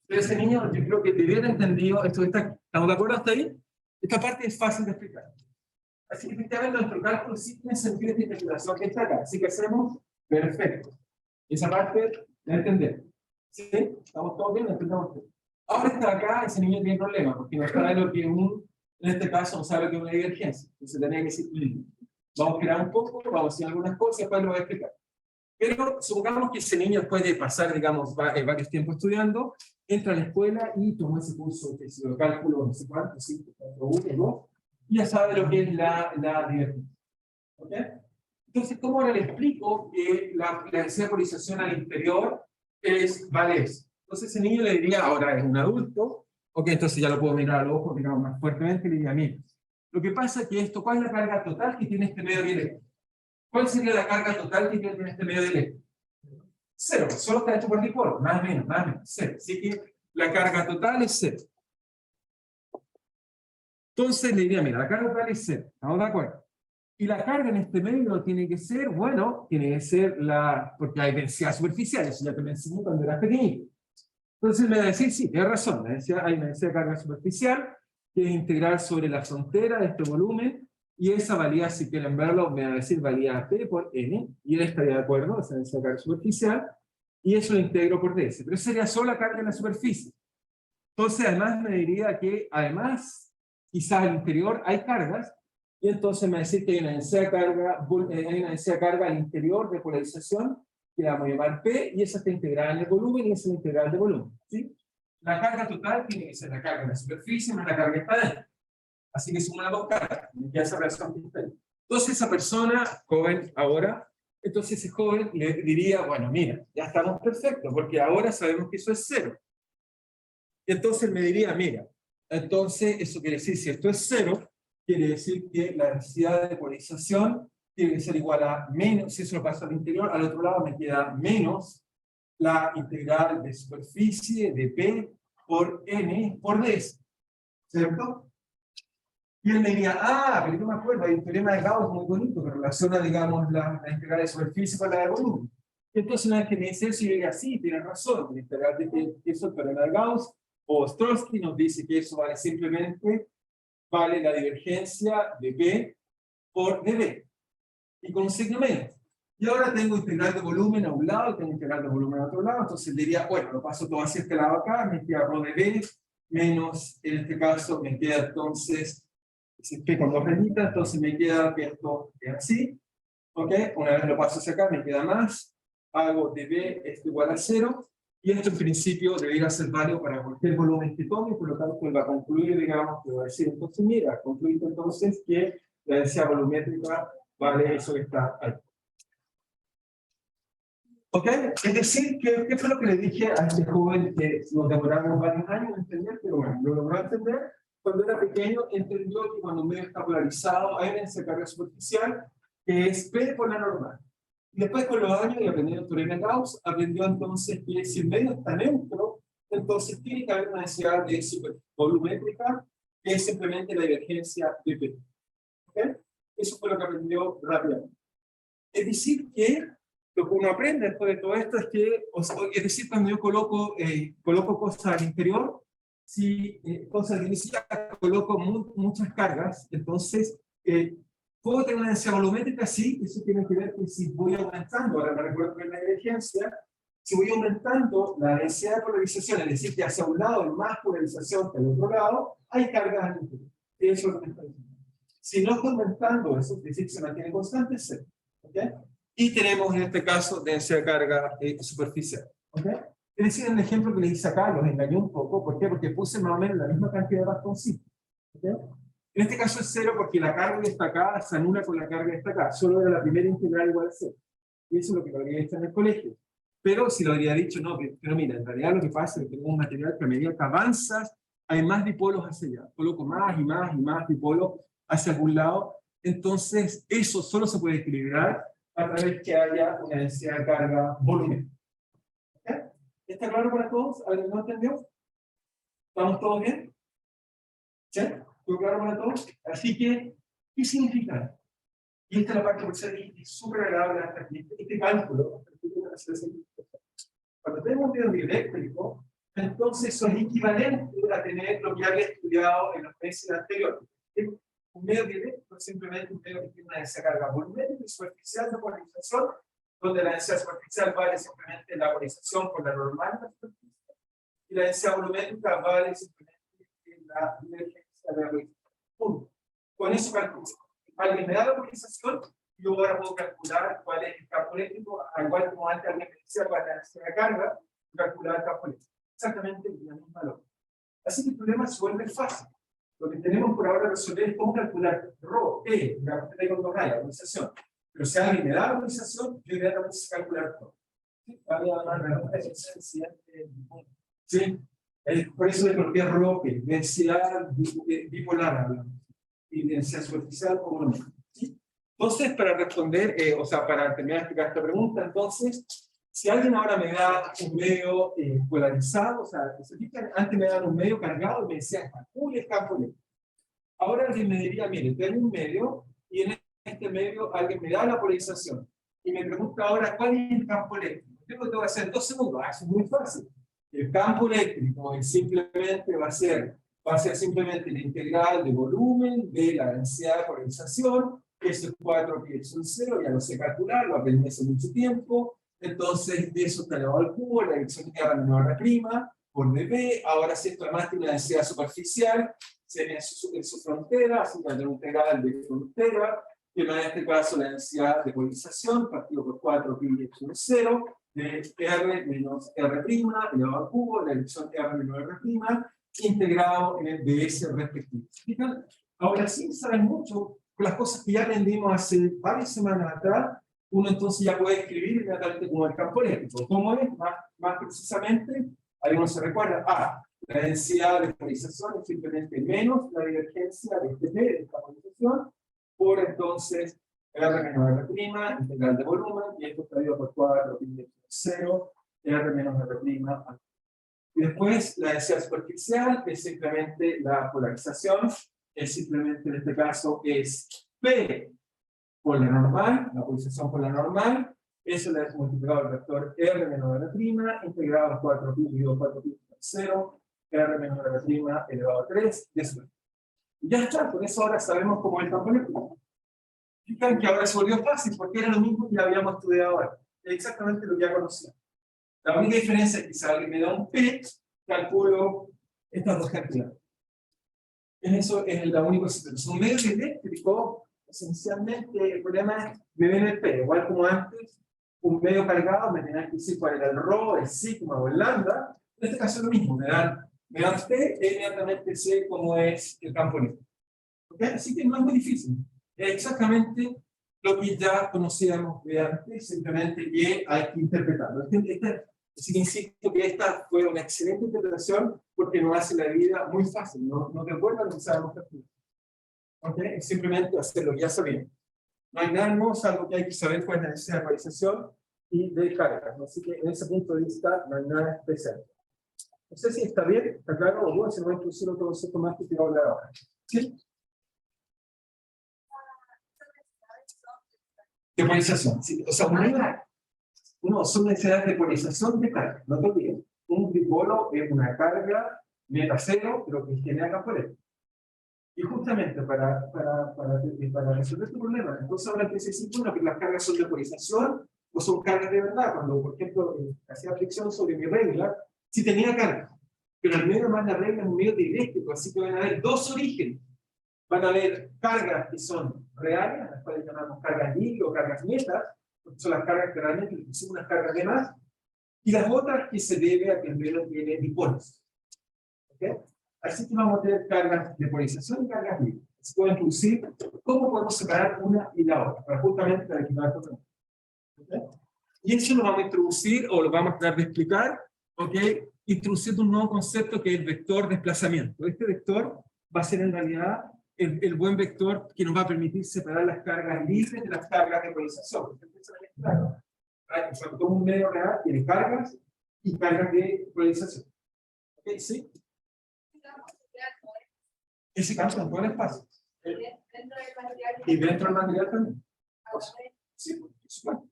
[SPEAKER 1] Pero ese niño, yo creo que debió haber entendido esto. ¿Estamos de acuerdo hasta ahí? Esta parte es fácil de explicar. Así que efectivamente nuestro cálculo sí tiene sentido de interpretación que está acá. Así que hacemos perfecto. Esa parte la entendemos. ¿Sí? ¿Estamos todos bien? ¿Entendemos todo? Ahora está acá, ese niño tiene problema, porque no sabe lo que en este caso no sabe lo que es una divergencia. Entonces tenía que decir, vamos a esperar un poco, vamos a decir algunas cosas y después lo voy a explicar. Pero supongamos que ese niño, después de pasar, digamos, varios tiempos estudiando, entra a la escuela y toma ese curso de cálculo, no sé cuánto, 5, 4, 1, 2, y ya sabe lo que es la divergencia. ¿Ok? Entonces, ¿cómo ahora le explico que la densidad de polarización al interior vale eso? Entonces, ese niño le diría, ahora es un adulto, ok, entonces ya lo puedo mirar al ojo, digamos, más fuertemente, y le diría, mira, lo que pasa es que esto, ¿cuál es la carga total que tiene este medio dieléctrico? ¿Cuál sería la carga total que tiene este medio dieléctrico? 0, solo está hecho por dipolo, más o menos, 0. Así que la carga total es 0. Entonces le diría, mira, la carga total es 0, ¿estamos de acuerdo? Y la carga en este medio tiene que ser, bueno, tiene que ser porque hay densidad superficial, eso ya te lo enseñé cuando eras pequeñito. Entonces me va a decir, sí, tienes razón, hay una densidad de carga superficial que es integral sobre la frontera de este volumen, y esa valía, si quieren verlo, me va a decir valía P por N, y él estaría de acuerdo, esa densidad de carga superficial, y eso lo integro por ds, pero esa sería solo la carga en la superficie. Entonces además me diría que, además, quizás al interior hay cargas, y entonces me va a decir que hay una densidad de carga al interior de polarización, que la vamos a llamar P, y esa está integrada en el volumen, y esa es la integral de volumen. ¿Sí? La carga total tiene que ser la carga en la superficie más la carga que está adentro. Así que sumo las dos cargas, ya esa relación que está ahí. Entonces esa persona, joven ahora, entonces ese joven le diría, bueno, mira, ya estamos perfectos, porque ahora sabemos que eso es 0. Y entonces me diría, mira, entonces eso quiere decir, si esto es 0, quiere decir que la densidad de polarización tiene que ser igual a menos, si eso lo paso al interior, al otro lado me queda menos la integral de superficie de P por N por ds. ¿Cierto? Y él me diría, pero yo me acuerdo, hay un teorema de Gauss muy bonito que relaciona, digamos, la integral de superficie con la de volumen. Y entonces una vez que me dice eso, yo diría, sí, tiene razón, la integral de que eso es el teorema de Gauss, o Stronsky nos dice que eso vale simplemente, vale la divergencia de B por dB, y con un signo menos. Y ahora tengo integral de volumen a un lado, y tengo integral de volumen a otro lado, entonces diría, bueno, lo paso todo hacia este lado acá, me queda rho de B, menos, en este caso, me queda entonces, si P con dos rayitas, entonces me queda que esto es así, ¿ok? Una vez lo paso hacia acá, me queda más, hago dB esto igual a 0, y esto en principio debería ser válido para cualquier volumen que tome, por lo tanto él va a concluir, digamos, que va a decir, entonces mira, concluir entonces que la densidad volumétrica vale eso que está ahí. ¿Ok? Es decir, ¿qué fue lo que le dije a este joven que nos demoramos varios años en entender? Pero bueno, lo logró entender. Cuando era pequeño, entendió que cuando un medio está polarizado, hay una densidad de carga superficial que es P por la normal. Y después, con los años, y aprendiendo el teorema de Gauss, aprendió entonces que si el medio está neutro, entonces tiene que haber una densidad de volumétrica que es simplemente la divergencia de P. ¿Ok? Eso fue lo que aprendió rápidamente. Es decir, que lo que uno aprende después de todo esto es que, es decir, cuando yo coloco cosas al interior, si cosas de inicio coloco muchas cargas, entonces puedo tener una densidad volumétrica, sí, eso tiene que ver con si voy aumentando, ahora me recuerdo que en la divergencia, si voy aumentando la densidad de polarización, es decir, que hacia un lado hay más polarización que al otro lado, hay cargas al interior. Eso es lo que está diciendo. Si no estoy aumentando eso, es decir, que se mantiene constante, es cero. ¿Okay? Y tenemos en este caso densidad de carga superficial. ¿Okay? Es decir, en el ejemplo que le hice acá, los engañé un poco. ¿Por qué? Porque puse más o menos la misma cantidad de bastoncitos. ¿Okay? En este caso es cero porque la carga que está acá se anula con la carga que está acá. Solo era la primera integral igual a cero. Y eso es lo que lo habría hecho en el colegio. Pero si lo habría dicho, no, pero mira, en realidad lo que pasa es que tenemos un material que a medida que avanzas, hay más dipolos hacia allá. Coloco más y más y más dipolos hacia algún lado. Entonces, eso solo se puede equilibrar a través que haya una densidad de carga volumen. ¿Okay? ¿Está claro para todos? ¿Alguien no entendió? ¿Estamos todos bien? ¿Sí? ¿Todo claro para todos? Así que, ¿qué significa? Y esta es la parte que es súper agradable hasta aquí. Este cálculo, cuando tenemos un medio dieléctrico, entonces eso es equivalente a tener lo que había estudiado en los meses anteriores. Un medio dieléctrico es simplemente un medio que tiene una densidad de carga volumétrica y superficial de polarización, donde la densidad superficial vale simplemente la polarización por la normal de la superficie, y la densidad volumétrica vale simplemente la divergencia de la polarización. Con eso calculo. Alguien me da la polarización, y yo ahora puedo calcular cuál es el campo eléctrico, al igual como antes alguien me decía cuál es la densidad de carga, calcular el campo eléctrico. Exactamente la misma lógica. Así que el problema se vuelve fácil. Lo que tenemos por ahora resolver es cómo calcular ρ, P, la cantidad con dos rayas, la polarización. Pero si alguien me da la polarización, yo inmediatamente sé calcular todo. ¿Sí? Por eso le coloqué ρ, P, densidad bipolar, y densidad superficial como lo mismo. ¿Sí? Entonces, para responder, o sea, para terminar de explicar esta pregunta, entonces, si alguien ahora me da un medio polarizado, o sea, antes me daban un medio cargado y me decían, calcule el campo eléctrico. Ahora alguien me diría, mire, tengo un medio y en este medio alguien me da la polarización y me pregunta ahora cuál es el campo eléctrico. Yo lo tengo que hacer en 2 segundos. Eso es muy fácil. El campo eléctrico simplemente va a ser simplemente la integral de volumen de la densidad de polarización. Eso es 4π son 0, ya lo sé calcular, lo aprendí hace mucho tiempo. Entonces, de eso está elevado al cubo, la dirección R menor a prima, por dB. Ahora, si esto además tiene una densidad superficial, se ve en su frontera, así que hay una integral de frontera, que en este caso la densidad de polarización, partido por 4π 0, de R menos R', elevado al cubo, la dirección R menos R', integrado en el ds respectivo. Ahora sí saben mucho, con las cosas que ya aprendimos hace varias semanas atrás, uno entonces ya puede escribir inmediatamente como el campo eléctrico. ¿Cómo es? Más precisamente, ahí uno se recuerda, la densidad de polarización es simplemente menos la divergencia de este P, de esta polarización, por entonces R menos R', integral de volumen, y esto está dividido por 4π 0, R menos R'. Y después la densidad superficial es simplemente la polarización, es simplemente en este caso es P por la normal, la polarización por la normal, eso le es multiplicado el vector R menos R', integrado a 4pi dividido 4pi por 0, R menos R' elevado a 3, y eso. Ya está, por eso ahora sabemos cómo es el campo eléctrico. Fijan que ahora se volvió fácil, porque era lo mismo que ya habíamos estudiado ahora. Es exactamente lo que ya conocía. La única diferencia es que si alguien me da un P, calculo estas dos cantidades. Eso es la única situación. Un medio eléctrico, esencialmente, el problema es, me ven el P, igual como antes, un medio cargado, me tenían que decir cuál era el ρ, el sigma o el lambda. En este caso es lo mismo, me dan P, e inmediatamente sé cómo es el campo eléctrico. ¿Okay? Así que no es muy difícil. Es exactamente lo que ya conocíamos de antes, simplemente que hay que interpretarlo. Así que insisto que esta fue una excelente interpretación porque nos hace la vida muy fácil. No te acuerdas lo que sabemos que ¿okay? Es simplemente hacer lo que ya sabíamos. No hay nada nuevo, salvo que hay que saber cuál es la necesidad de actualización y de cargas. Así que en ese punto de vista no hay nada especial. No sé si está bien, está claro, o no, si no voy a introducir otro concepto más que te voy a hablar ahora. ¿Sí? De polarización. Sí. O sea, son necesidades de polarización de carga. No te olvides. Un dipolo es una carga meta cero, pero que genera campo eléctrico. Y justamente para resolver este problema, entonces ahora que se dice, bueno, que las cargas son de polarización o son cargas de verdad. Cuando, por ejemplo, hacía fricción sobre mi regla, sí tenía carga, pero el medio más la regla es un medio dieléctrico, así que van a haber dos orígenes. Van a haber cargas que son reales, las cuales llamamos cargas libres o cargas netas, porque son las cargas que realmente le pusimos unas cargas de más, y las otras que se debe a que el medio tiene dipolos. ¿Okay? Así que vamos a tener cargas de polarización y cargas libres. Se puede introducir cómo podemos separar una y la otra, para justamente para equilibrar todo. ¿Okay? Y eso lo vamos a introducir, o lo vamos a tratar de explicar, ¿okay? Introduciendo un nuevo concepto que es el vector desplazamiento. Este vector va a ser en realidad el buen vector que nos va a permitir separar las cargas libres de las cargas de polarización. Cuando un medio real tiene cargas y cargas de polarización. ¿Ok? ¿Sí? Ese campo en todo el espacio. Y dentro del material también. Sí, por supuesto.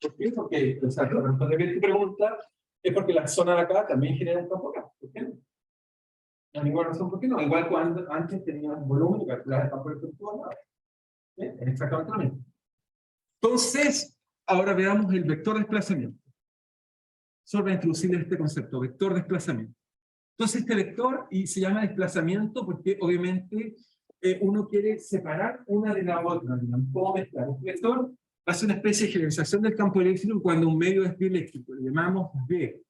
[SPEAKER 1] ¿Por qué? Porque, o sea, la respuesta que tu pregunta es porque la zona de acá también genera un campo acá. ¿Por qué no? No hay ninguna razón por qué no. Igual cuando antes teníamos un volumen y calculabas el campo eléctrico por todos lados. Es exactamente lo mismo. Entonces, ahora veamos el vector desplazamiento. Solo para introducir este concepto, vector desplazamiento. Entonces, este vector y se llama desplazamiento porque obviamente uno quiere separar una de la otra. ¿Cómo mezclar? Este vector hace una especie de generalización del campo eléctrico cuando un medio es dieléctrico. Le llamamos B.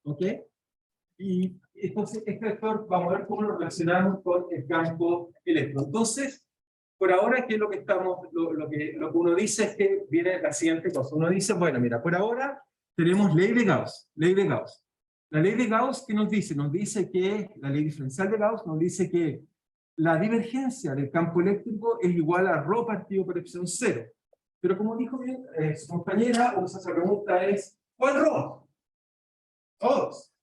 [SPEAKER 1] ¿Ok? Y entonces este vector vamos a ver cómo lo relacionamos con el campo eléctrico. Entonces, por ahora, ¿qué es lo que lo que uno dice es que viene la siguiente cosa? Uno dice, bueno, mira, por ahora tenemos ley de Gauss, ley de Gauss. La ley de Gauss, ¿qué nos dice? Nos dice que, la ley diferencial de Gauss nos dice que la divergencia del campo eléctrico es igual a ρ partido por epsilon 0. Pero como dijo bien su compañera, o sea, su pregunta es, ¿cuál ρ? Todos.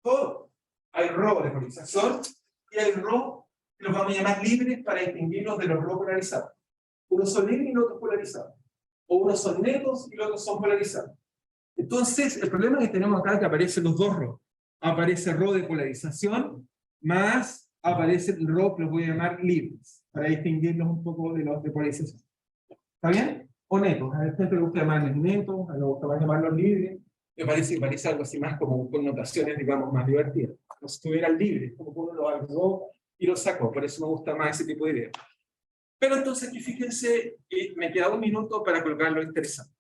[SPEAKER 1] Todos. Hay ρ de polarización y hay ρ que los vamos a llamar libres para distinguirlos de los ρ polarizados. Unos son libres y los otros polarizados. O unos son netos y los otros son polarizados. Entonces, el problema que tenemos acá es que aparecen los dos ρ. Aparece ρ de polarización, más aparece el ρ que los voy a llamar libres, para distinguirlos un poco de los de polarización. ¿Está bien? O netos. A la gente le gusta llamarlos netos, a los que van a llamarlos libres. Me parece algo así más como connotaciones, digamos, más divertidas. Como si estuvieran libres, como uno lo agregó y lo sacó. Por eso me gusta más ese tipo de idea. Pero entonces aquí fíjense, me queda un minuto para colocar lo interesante.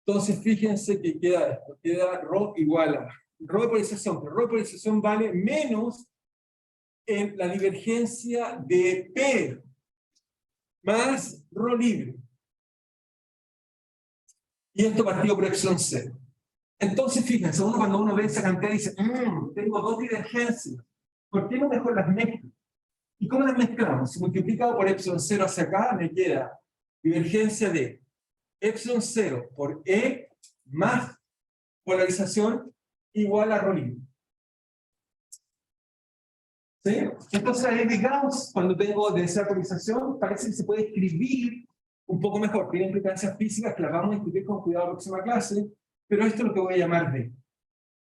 [SPEAKER 1] Entonces fíjense que queda esto, queda ρ igual a ρ de polarización, pero ρ de polarización vale menos en la divergencia de P más ρ libre. Y esto partido por epsilon 0. Entonces fíjense, cuando uno ve esa cantidad dice, tengo dos divergencias, ¿por qué no mejor las mezclo? ¿Y cómo las mezclamos? Si multiplicado por epsilon 0 hacia acá, me queda divergencia de epsilon 0 por E más polarización igual a ρ libre. ¿Sí? Entonces, a David Gauss, cuando tengo desactualización, parece que se puede escribir un poco mejor. Tiene implicancias físicas que las vamos a discutir con cuidado en la próxima clase, pero esto es lo que voy a llamar D.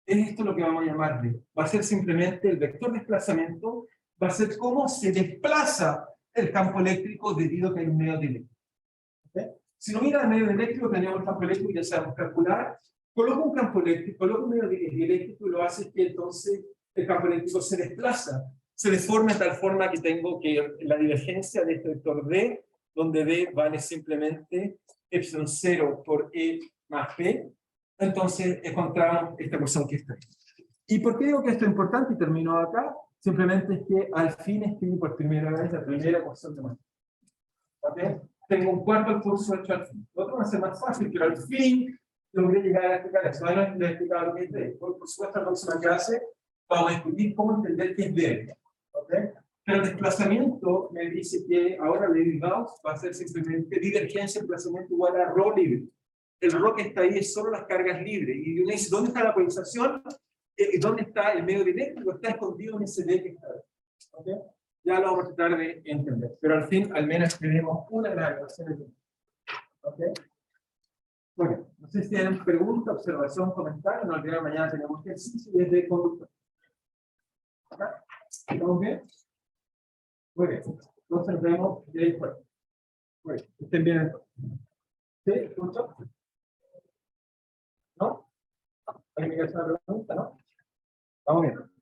[SPEAKER 1] Esto es lo que vamos a llamar D. Va a ser simplemente el vector de desplazamiento, va a ser cómo se desplaza el campo eléctrico debido a que hay un medio dieléctrico. ¿Okay? Si no mira el medio eléctrico, tenemos el campo eléctrico, ya sabemos calcular. Coloco un campo eléctrico, coloco un medio dieléctrico y lo hace que entonces el campo eléctrico se desplaza, se deforma de tal forma que tengo que la divergencia de este vector D, donde D vale simplemente epsilon 0 por E más P, entonces encontramos esta ecuación que está ahí. ¿Y por qué digo que esto es importante y termino acá? Simplemente es que al fin escribí por primera vez la primera ecuación de Maxwell. ¿Okay? Tengo un cuarto del curso hecho al fin. Lo otro va a ser más fácil, pero al fin logré llegar a explicar eso. Ahora no les he explicado lo que es D. Por supuesto, en la próxima clase vamos a discutir cómo entender qué es D. ¿Okay? Pero el desplazamiento me dice que ahora David Gauss va a ser simplemente divergencia de desplazamiento igual a ρ libre. El ρ que está ahí es solo las cargas libres. Y uno dice, ¿dónde está la polarización? ¿Dónde está el medio eléctrico? Está escondido en ese D que está ahí. ¿Okay? Ya lo vamos a tratar de entender. Pero al fin, al menos escribimos una de las ecuaciones. ¿Ok? Bueno, no sé si tienen pregunta, observación, comentario. No olviden, mañana tenemos ejercicio y es de conducta. ¿Ok? ¿Estamos bien? Muy bien. Entonces nos vemos de ahí fuera. Muy bien. ¿Estén bien entonces? ¿Sí? ¿Escucho? ¿No? ¿Alguien me quiere hacer una pregunta? ¿No? Estamos bien.